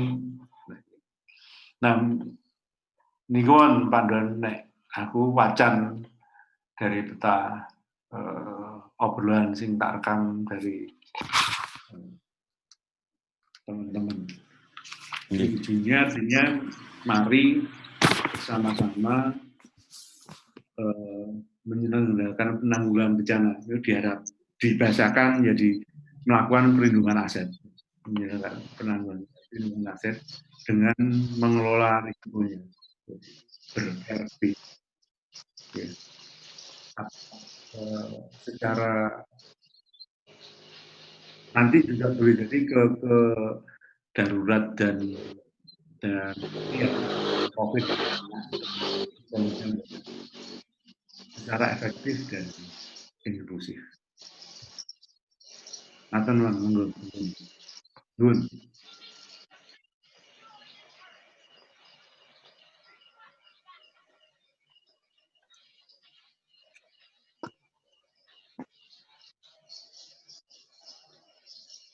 Nah, niku panduan nek aku wacan dari peta obrolan sing tak rekam dari teman-teman. Ujungnya artinya mari sama-sama menyelenggarakan penanggulangan bencana. Itu diharap dibahasakan jadi melakukan perlindungan aset, menyelenggarakan penanggulangan perlindungan aset dengan mengelola risikonya ber-RP. Ya. Secara nanti juga boleh jadi ke darurat dan ya, COVID dan secara efektif dan inklusif. Atau monggo. Nun.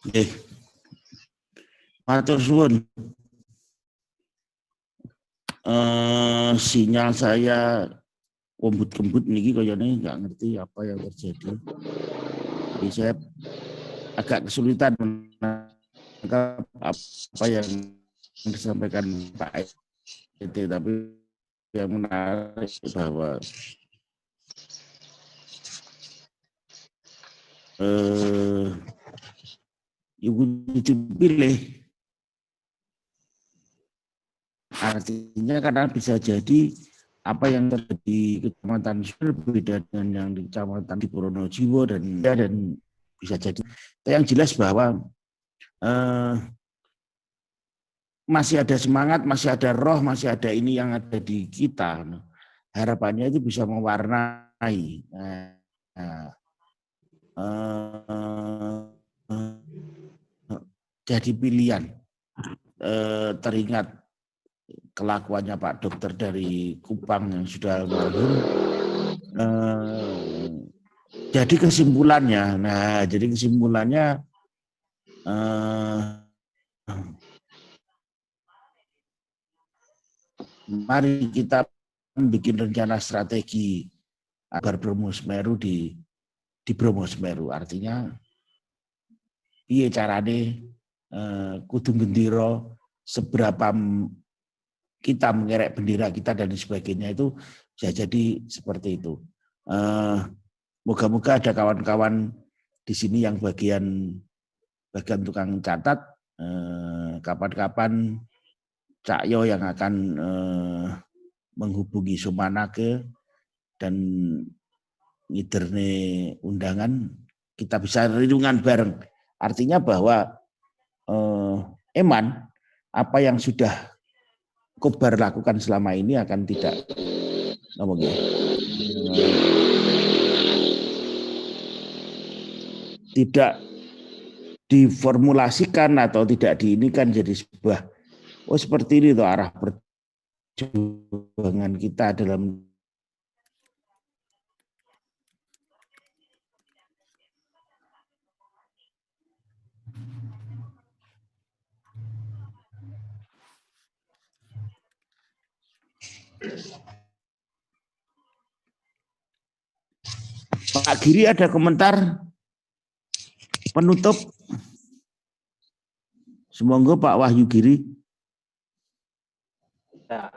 Nggih. Matur suwun. Sinyal saya kembut-kembut niki kayaknya nggak ngerti apa yang terjadi. Jadi saya agak kesulitan menangkap apa yang disampaikan Pak ET, tapi yang menarik bahwa ibu dipilih. Artinya karena bisa jadi apa yang terjadi di Kecamatan Suir berbeda dengan yang di Kecamatan di Pronojiwo dan bisa jadi. Yang jelas bahwa masih ada semangat, masih ada roh, masih ada ini yang ada di kita. Harapannya itu bisa mewarnai. Jadi pilihan. Teringat kelakuannya Pak Dokter dari Kupang yang sudah almarhum. Jadi kesimpulannya, mari kita bikin rencana strategi agar Bromo Semeru di Bromo Semeru. Artinya piye carane kudu gendiro, seberapa kita mengerek bendera kita dan sebagainya, itu bisa jadi seperti itu. Moga-moga ada kawan-kawan di sini yang bagian tukang catat, kapan-kapan Cak Yo yang akan menghubungi Sumanake dan ngiderne undangan, kita bisa renungan bareng. Artinya bahwa Eman, apa yang sudah Kobar lakukan selama ini akan tidak tidak diformulasikan atau tidak diinikan jadi sebuah seperti ini tuh arah perjuangan kita dalam Pak Giri, ada komentar penutup? Semoga Pak Wahyu Giri. Ya,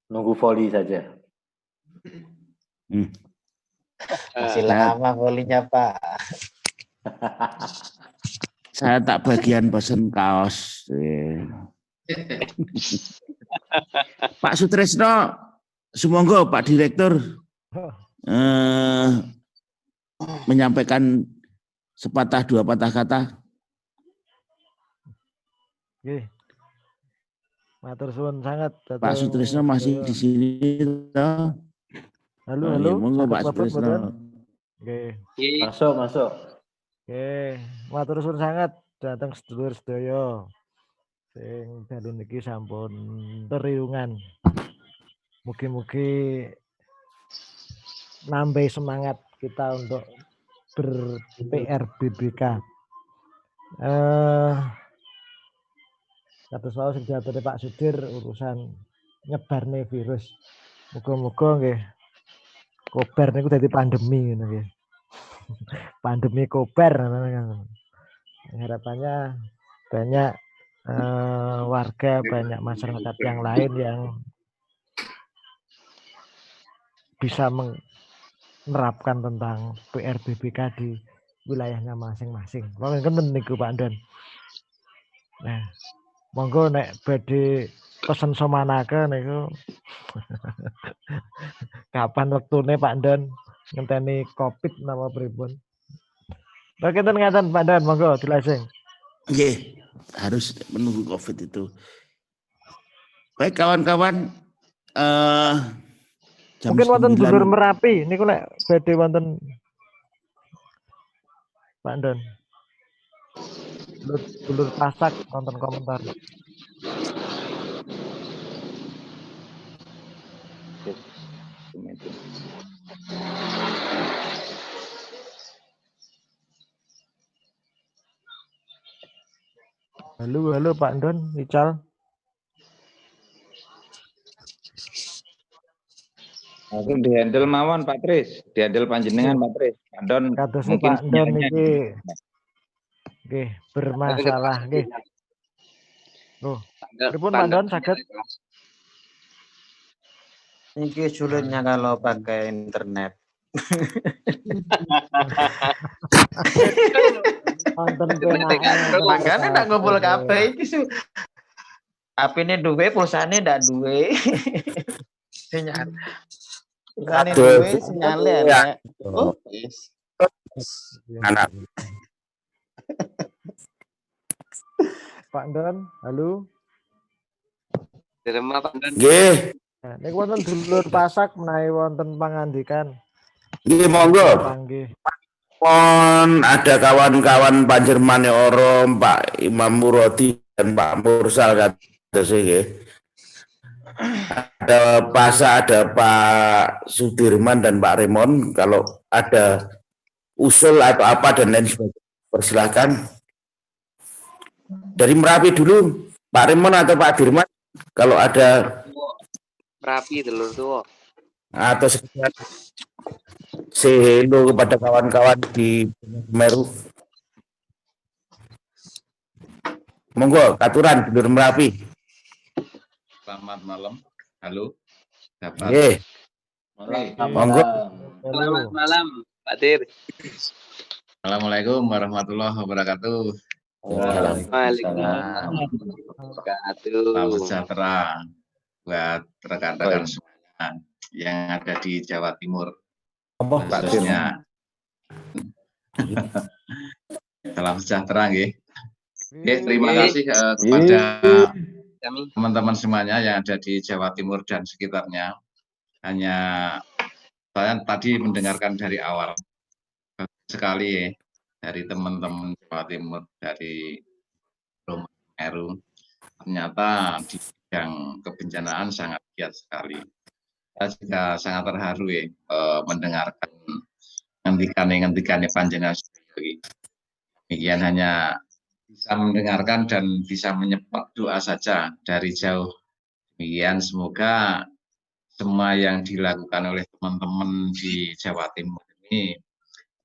nunggu voli saja. Masih lama volinya Pak. Saya tak bagian pesen kaos. Pak Sutresno, semoga Pak Direktur menyampaikan sepatah dua patah kata. Oke. Matur suwun sangat. Pak Sutresno masih di sini toh? Halo. Monggo Pak Sutresno. Oke. Masuk. Oke, matur suwun sangat datang sedulur sedaya. sing dalu niki sampun teriungan. Mugi-mugi nambah semangat kita untuk ber-PRBBK. Kados wau sing diaturi Pak Sudir urusan nyebarne virus. Muga-muga nggih kobar niku dadi pandemi ngono nggih. Pandemi kobar. Harapannya banyak warga, banyak masyarakat yang lain yang bisa menerapkan tentang PRBBK di wilayahnya masing-masing. Wonten niku Pak Don. Nah, monggo nek badhe pesen somanake niku kapan wektune Pak Don ngenteni Covid napa pripun? Bagaimana ngaten Pak Don, monggo dilasing. Nggih, harus menunggu Covid itu. Baik kawan-kawan, jam mungkin wonten 9. dulur Merapi niku nek badhe wonten Pak Don. Dulur Pasak wonten komentar. Halo Pak Don, Ical. Langsung dihandle mawon Pak Tris, dihandle panjenengan Pak Tris. Pak Don mungkin Pak Don iki nggih bermasalah nggih. Loh, pripun Pak Don saged? Ini sulitnya kalau pakai internet. Wonten makanya nak ngumpul kabeh iki HP-ne duwe, pulsane ndak duwe. Sinyal. Pulsane duwe, sinyale elek. Oh, wis. Anak. Pak Don, halo. Direma Pak Don. Nggih. Niku wonten dulur Pasak menawi wonten pangandikan. Nggih monggo. Panggih. Pon ada kawan-kawan Panjermane Orom, Pak Imam Murodi dan Pak Mursal kados nggih. Ada Pasa, ada Pak Sudirman dan Pak Remon. Kalau ada usul atau apa dan lain sebagainya, persilahkan. Dari Merapi dulu, Pak Remon atau Pak Dirman, kalau ada Merapi dulur tuwa. atau sekedar say hello kepada kawan-kawan di Semeru. Monggo, aturan dulur Merapi. Selamat malam. Halo. Dapat. Nggih. Monggo. Selamat malam, Pak Dir. Assalamualaikum warahmatullahi wabarakatuh. Waalaikumsalam. Salam sejahtera buat rekan-rekan semuanya yang ada di Jawa Timur. Khususnya salam sejahtera nggih. Terima kasih kepada teman-teman semuanya yang ada di Jawa Timur dan sekitarnya. Hanya saya tadi mendengarkan dari awal sekali dari teman-teman Jawa Timur, dari Semeru. Ternyata di bidang kebencanaan sangat giat sekali. Saya juga sangat terharu mendengarkan ngentikan-ngentikannya panjenengan. Demikian hanya bisa mendengarkan dan bisa menyebut doa saja dari jauh. Demikian semoga semua yang dilakukan oleh teman-teman di Jawa Timur ini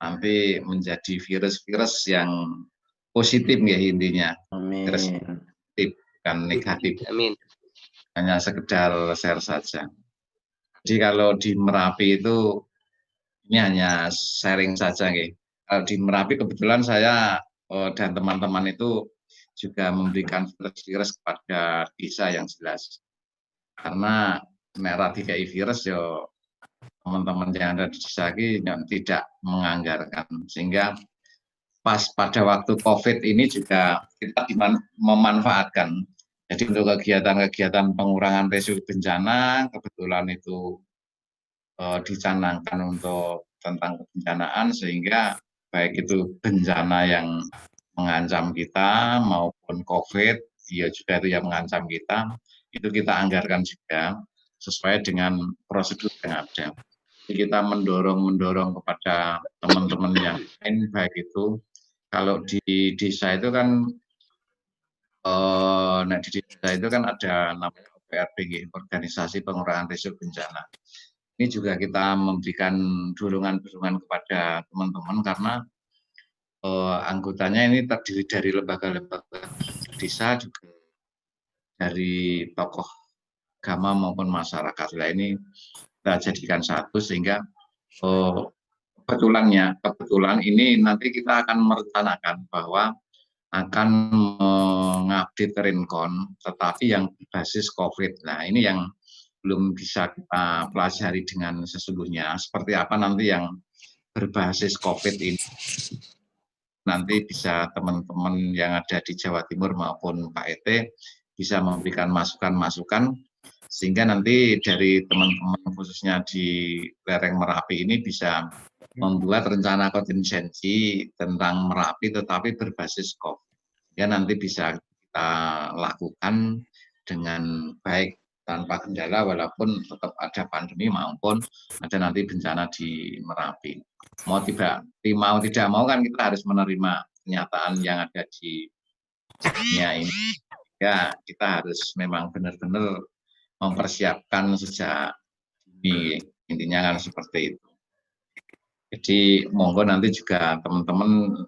nanti menjadi virus-virus yang positif ya intinya. Virus positif bukan negatif. Amin. Hanya sekedar share saja. Jadi kalau di Merapi itu ini hanya sharing saja nggih. Kalau di Merapi kebetulan saya dan teman-teman itu juga memberikan virus-virus kepada desa yang jelas. Karena merah DKI virus ya teman-teman yang ada di desa ini yang tidak menganggarkan, sehingga pas pada waktu COVID ini juga kita memanfaatkan. Jadi untuk kegiatan-kegiatan pengurangan risiko bencana kebetulan itu dicanangkan untuk tentang kebencanaan, sehingga baik itu bencana yang mengancam kita maupun COVID video juga itu yang mengancam kita, itu kita anggarkan juga sesuai dengan prosedur yang ada. Jadi kita mendorong kepada teman-teman yang lain, baik itu kalau di desa itu kan di desa itu kan ada namanya OPRB, Organisasi Pengurangan Risiko Bencana. Ini juga kita memberikan dorongan-dorongan kepada teman-teman karena anggotanya ini terdiri dari lembaga-lembaga desa, juga dari tokoh agama maupun masyarakat. Nah, ini kita jadikan satu sehingga kebetulan ini nanti kita akan merencanakan bahwa akan mengupdate Rincon, tetapi yang berbasis COVID. Nah, ini yang belum bisa kita pelajari dengan sesungguhnya. Seperti apa nanti yang berbasis COVID ini. Nanti bisa teman-teman yang ada di Jawa Timur maupun Pak Ete bisa memberikan masukan-masukan, sehingga nanti dari teman-teman khususnya di lereng Merapi ini bisa membuat rencana kontingensi tentang Merapi tetapi berbasis COVID. Ya nanti bisa kita lakukan dengan baik tanpa kendala walaupun tetap ada pandemi maupun ada nanti bencana di Merapi. Mau tidak mau kan kita harus menerima kenyataan yang ada di dunia ini. Ya kita harus memang benar-benar mempersiapkan sejak ini, intinya kan seperti itu. Jadi monggo nanti juga teman-teman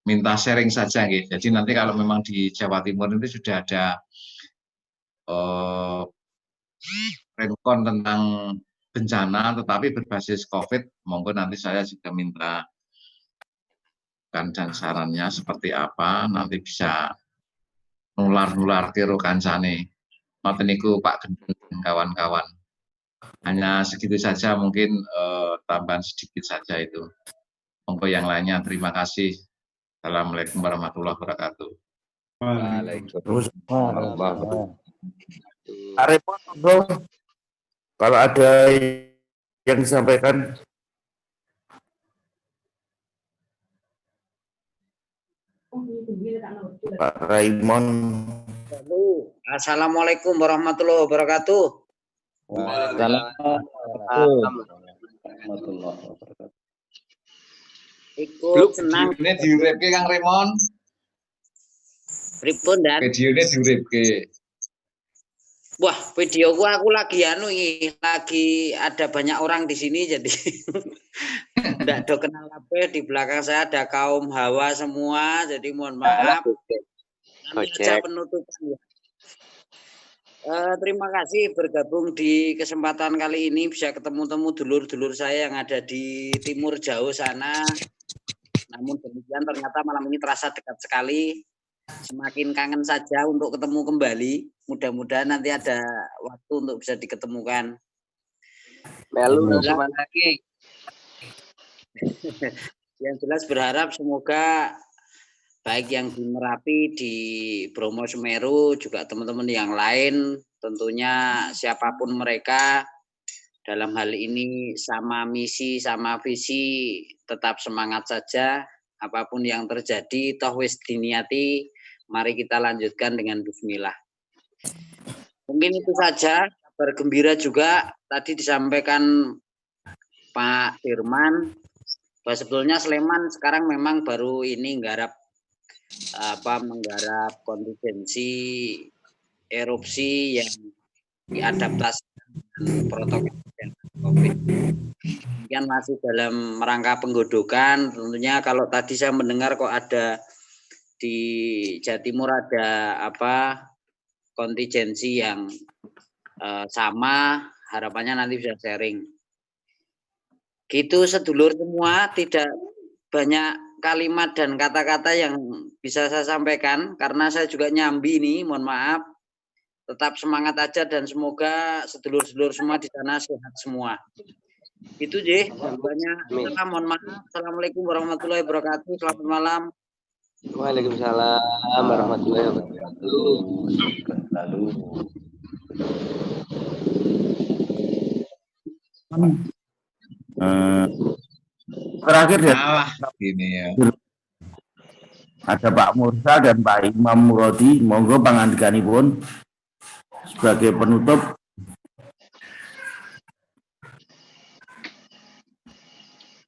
minta sharing saja gitu. Jadi nanti kalau memang di Jawa Timur itu sudah ada Rincon tentang bencana tetapi berbasis COVID, monggo nanti saya juga minta dan sarannya seperti apa, nanti bisa nular tiru kancane. Ngoten niku Pak Gendeng dan kawan-kawan. Hanya segitu saja mungkin tambahan sedikit saja itu. Monggo yang lainnya terima kasih. Assalamualaikum warahmatullahi wabarakatuh. Waalaikumsalam. Arif, kalau ada yang disampaikan. Pak Raymond. Assalamualaikum warahmatullahi wabarakatuh. Ikut senang. Videonya diuripke Kang Raymond. Pripun Dan? Videonya diuripke. Wah, video gua aku lagi lagi ada banyak orang di sini jadi enggak do kenal apa, di belakang saya ada kaum Hawa semua, jadi mohon maaf. Nanti aja penutupan ya. Terima kasih bergabung di kesempatan kali ini, bisa ketemu-temu dulur-dulur saya yang ada di timur jauh sana. Namun demikian ternyata malam ini terasa dekat sekali. Semakin kangen saja untuk ketemu kembali. Mudah-mudahan nanti ada waktu untuk bisa diketemukan. Melu gimana lagi? Yang jelas berharap semoga baik yang di Merapi, di Bromo Semeru, juga teman-teman yang lain, tentunya siapapun mereka dalam hal ini sama misi, sama visi, tetap semangat saja. Apapun yang terjadi, toh wis diniati, mari kita lanjutkan dengan bismillah. Mungkin itu saja, kabar gembira juga tadi disampaikan Pak Firman bahwa sebetulnya Sleman sekarang memang baru ini menggarap kontingensi erupsi yang diadaptasi dengan protokol COVID. Kemudian masih dalam rangka penggodokan, tentunya kalau tadi saya mendengar kok ada di Jawa Timur ada kontingensi yang sama, harapannya nanti bisa sharing. Gitu sedulur semua, tidak banyak kalimat dan kata-kata yang bisa saya sampaikan karena saya juga nyambi nih, mohon maaf. Tetap semangat aja dan semoga sedulur-sedulur semua di sana sehat semua. Itu je, banyak. Mohon maaf. Assalamualaikum warahmatullahi wabarakatuh. Selamat malam. Waalaikumsalam warahmatullahi wabarakatuh. Terakhir ya. Ini ya. Ada Pak Mursa dan Pak Imam Muradi. Monggo pangandikanipun sebagai penutup.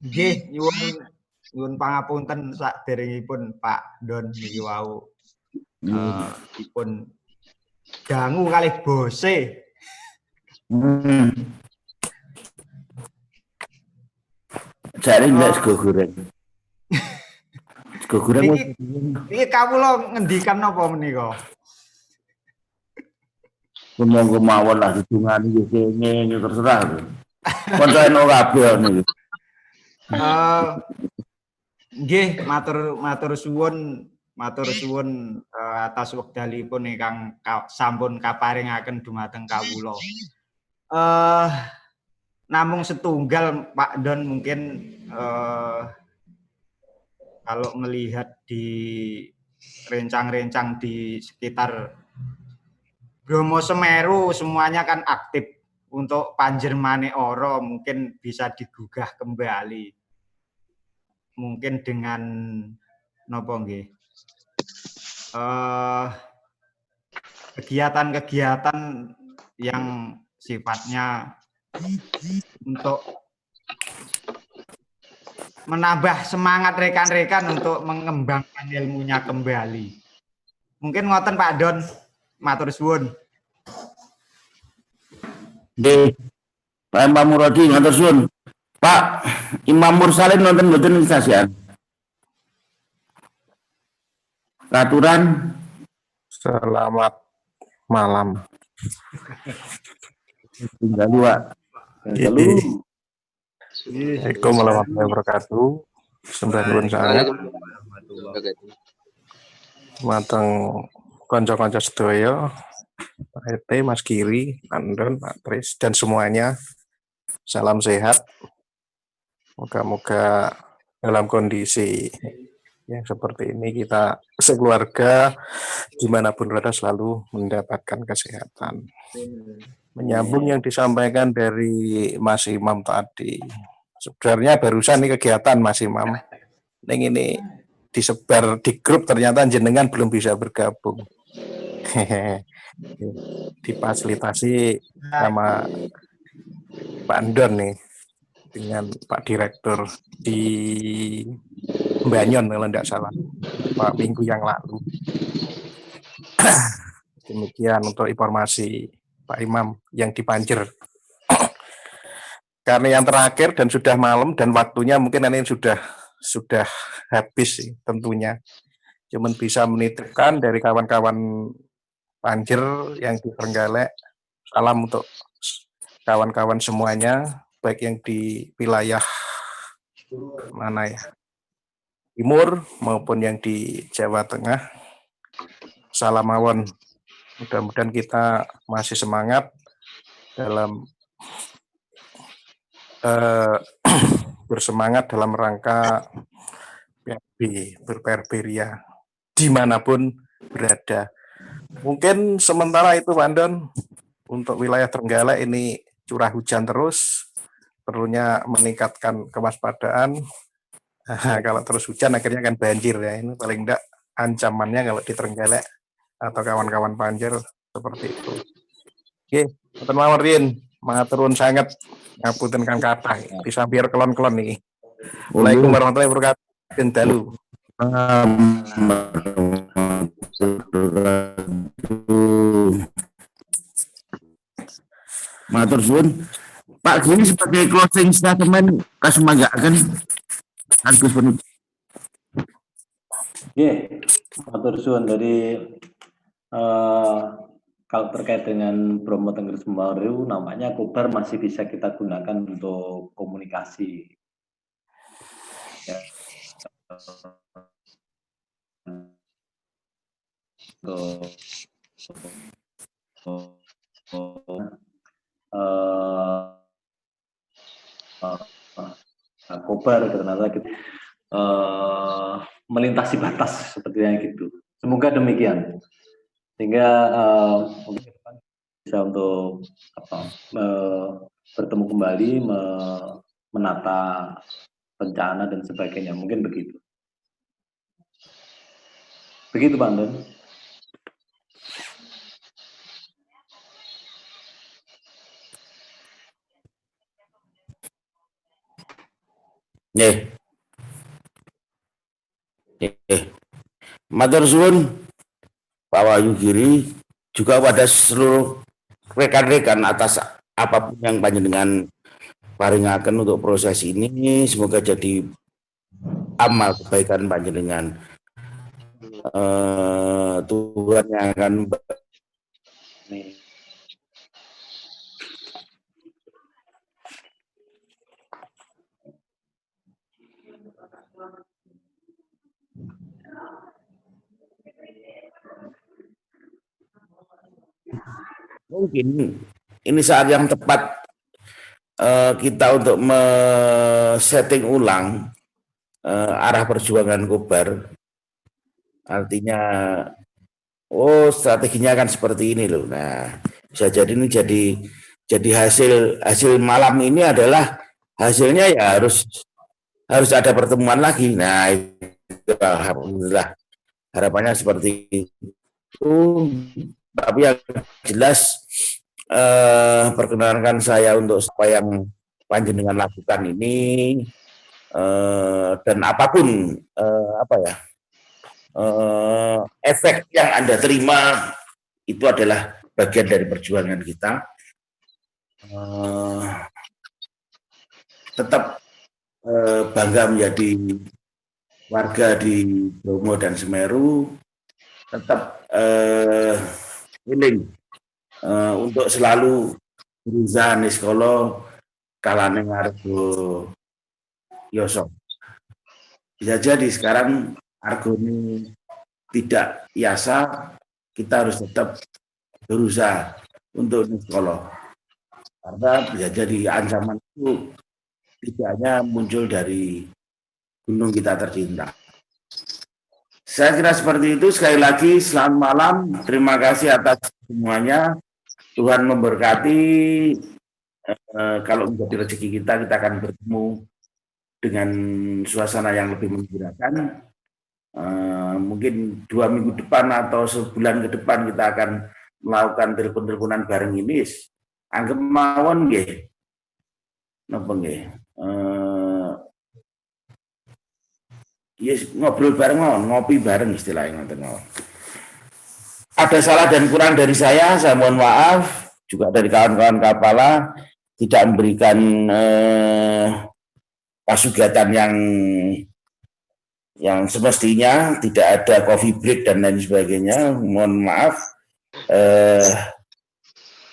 Nggih, nyuwun pangapunten saderengipun Pak Don niki wau dipun dangu kalih bose. Jare nggak sego goreng. Sego goreng. Niki kawula ngendikan napa menika? Monggo mawon lah didungani ngene terserah. Kanca eno kabeh niki. Nggih, matur suwun atas wekdalipun ingkang sampun kaparingaken dumateng kawula. Namung setunggal Pak Don mungkin kalau melihat di rencang-rencang di sekitar Bromo Semeru semuanya kan aktif. Untuk Panjermane Oro mungkin bisa digugah kembali. Mungkin dengan nopo nggih? Kegiatan-kegiatan yang sifatnya untuk menambah semangat rekan-rekan untuk mengembangkan ilmunya kembali. Mungkin ngoten Pak Don, matur suwun. Nggih. Pak Imam Muradi matur suwun. Pak Imam Mursalin nonton mboten stasiun. Aturan selamat malam. Tinggal Pak. Assalamualaikum warahmatullahi wabarakatuh. Sembahun sangat. Mateng konco-konco sedaya, Pak RT, Mas Giri, Andon, Pak Tris, dan semuanya. Salam sehat. Moga-moga dalam kondisi yang seperti ini kita sekeluarga dimanapun berada selalu mendapatkan kesehatan. Menyambung yang disampaikan dari Mas Imam tadi. Sebenarnya barusan ini kegiatan Mas Imam. Ini disebar di grup ternyata jenengan belum bisa bergabung. Difasilitasi sama Pak Andon nih dengan Pak Direktur di Banyon kalau tidak salah Pak minggu yang lalu. Demikian untuk informasi Pak Imam yang di Panjer. Karena yang terakhir dan sudah malam dan waktunya mungkin ini sudah habis sih tentunya. Cuman bisa menitipkan dari kawan-kawan Panjer yang di Trenggalek. Salam untuk kawan-kawan semuanya, baik yang di wilayah mana ya, Timur maupun yang di Jawa Tengah. Salam mawon. Mudah-mudahan kita masih semangat dalam bersemangat dalam rangka PRB Ria dimanapun berada. Mungkin sementara itu Pak Andon, untuk wilayah Trenggalek ini curah hujan terus, perlunya meningkatkan kewaspadaan. Kalau terus hujan akhirnya akan banjir ya, ini paling enggak ancamannya kalau di Trenggalek atau kawan-kawan Panjer seperti itu. Oke, mboten mawon Rin, maturun sangat ngapunten kang kathah, bisa biar kelon-kelon nih. Waalaikumsalam warahmatullahi wabarakatuh. Dalu. Matur suwun. Pak Giri sebagai closing statement kasumanggaken Agus penutup. Nggih, matur suwun. Dari kalau terkait dengan Bromo Tengger Semeru, nampaknya Kobar masih bisa kita gunakan untuk komunikasi. Ya. Kobar ternyata melintasi batas sepertinya gitu. Semoga demikian. Sehingga bisa untuk bertemu kembali, menata rencana dan sebagainya, mungkin begitu. Begitu Pak Andon. Nggih. Matur suwun Pak Wahyu Giri juga pada seluruh rekan-rekan atas apapun yang panjenengan paringaken untuk proses ini, semoga jadi amal kebaikan panjenengan. Tuhan yang akan mungkin ini saat yang tepat kita untuk setting ulang arah perjuangan Kobar. Artinya, strateginya kan seperti ini loh. Nah, bisa jadi ini jadi hasil malam ini adalah hasilnya ya harus ada pertemuan lagi. Nah, itu alhamdulillah harapannya seperti itu. Tapi yang jelas perkenankan saya untuk apa yang panjenengan lakukan ini dan apapun efek yang Anda terima itu adalah bagian dari perjuangan kita. Tetap bangga menjadi warga di Bromo dan Semeru, tetap willing untuk selalu berusaha niskolo kalane ngargo yoso. Bisa jadi sekarang argo ini tidak biasa, kita harus tetap berusaha untuk niskolo. Karena bisa jadi ancaman itu tidak hanya muncul dari gunung kita tercinta. Saya kira seperti itu. Sekali lagi selamat malam, terima kasih atas semuanya. Tuhan memberkati. Kalau menjadi rezeki kita akan bertemu dengan suasana yang lebih menggembirakan. Mungkin 2 minggu depan atau sebulan ke depan kita akan melakukan telepon-teleponan bareng ini. Anggap mawon nggih. Napa nggih? Yes, ngobrol bareng mawon, ngopi bareng istilahnya ngoten mawon. Ada salah dan kurang dari saya mohon maaf. Juga dari kawan-kawan Kapala tidak memberikan pasugatan yang semestinya, tidak ada coffee break dan lain sebagainya. Mohon maaf.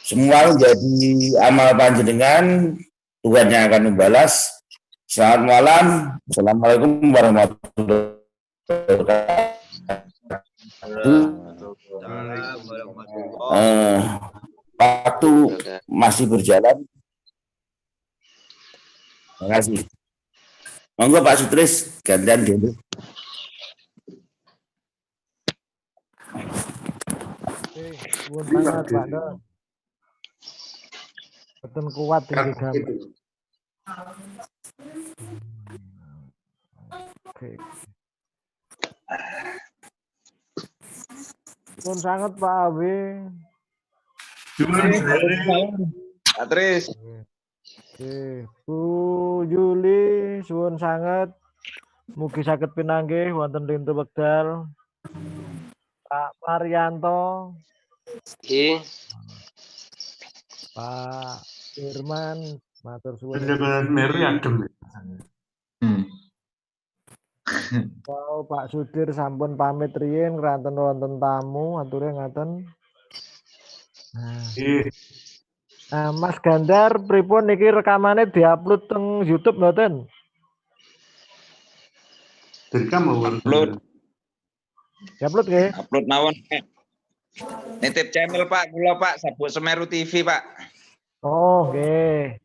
Semua menjadi amal panjenengan, Tuhan yang akan membalas. Selamat malam. Assalamualaikum warahmatullahi wabarakatuh. Waktu masih berjalan. Terima kasih. Monggo Pak Sutris, gantian dulu. Suwun banget Pak Don. Betul kuat tinggi gambar. Oke. Suwun sangat Pak Awi. Patris. Oke, Bu Juli, suwun sangat. Mugi saged pinanggih wonten dinten wekdal. Pak Marianto. Nggih. Pak Firman, matur suwun. Meru adem. Pak Sudir sampun pamit riyin ngranten wonten tamu, ature ngaten. Nah, Mas Gandar, pripun niki rekamane diupload teng YouTube mboten? Direkam upload. Diupload nggih? Upload mawon. Nitip channel Pak, kula Pak, Sabuk Semeru TV Pak. Oh, nggih.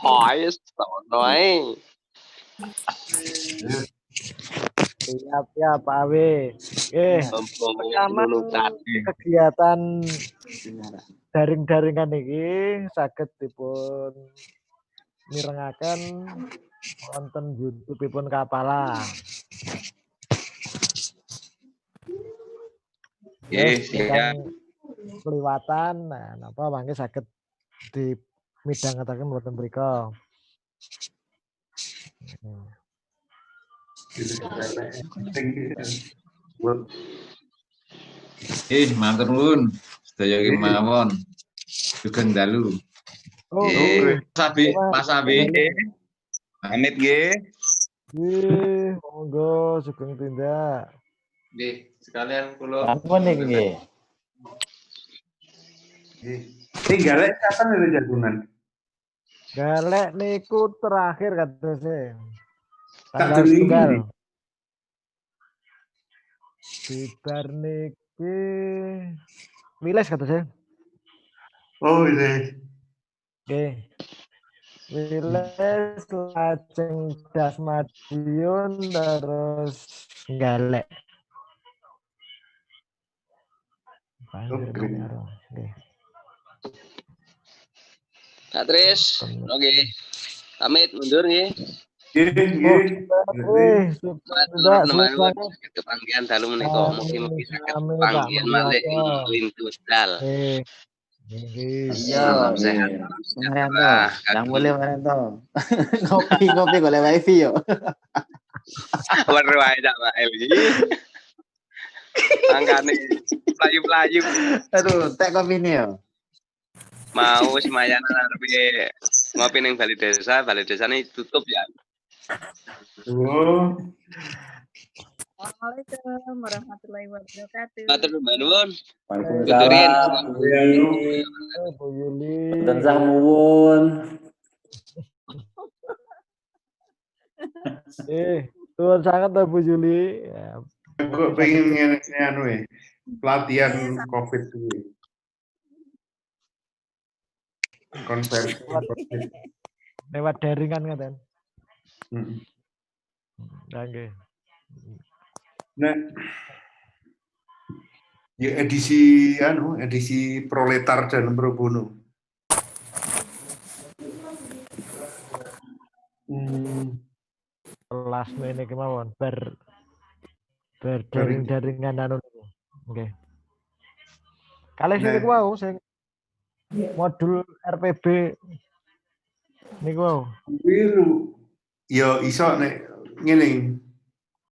Oh, yes, ono ae. Siap Pak Awi. Rekaman kegiatan daring-daringan iki saged dipun mirengaken wonten YouTube-ipun Kapala. siap. Keliwatan, nah napa mangke saged dimidhangetaken wonten mriku. Matur nuwun. Sedaya kemawon. Sugeng dalu. Mas Abi. Pamit nggih. Nggih, monggo sugeng tindak. Nggih, sekalian kula. Ampun nggih. Galek kapan ada jagungan? Galek niku terakhir katanya. Tak Tanggal demi setunggal. ini. Bibar niki Wiles katanya. Oh, iya. Oke. Wiles lajeng Das Madiun terus Galek. Oke. Kak Tris, oke. Pamit mundur nggih. Matur nuwun saged kepanggihan dalu menika. Mugi-mugi saged panggihan malih ing lintu dal. Iya, sehat. Marianto, yang boleh Marianto. Ngopi golek wifi yo. Weru wae Cak Pak Eli. Mangkane playu-playu. Aduh, tek kopi ini yo. Mau semayan arepe ngopi ning Bali Desa ini tutup ya. Oh. Assalamualaikum warahmatullahi wabarakatuh. Matur nuwun. Waalaikumsalam. Bu Yuli. Dan sang nuwun. Tuhan sangat Bu Yuli. Ya. Kok pengen anu pelatihan COVID dulu. Konversi COVID. Lewat daringan kan? Oke. Nah, ya edisi Proletar dan Probono. Kelas ini kemauan berdaringan anu. Oke. Kali sini wow, sing modul RPB niku wow. Biru. Ya iso nek ngene.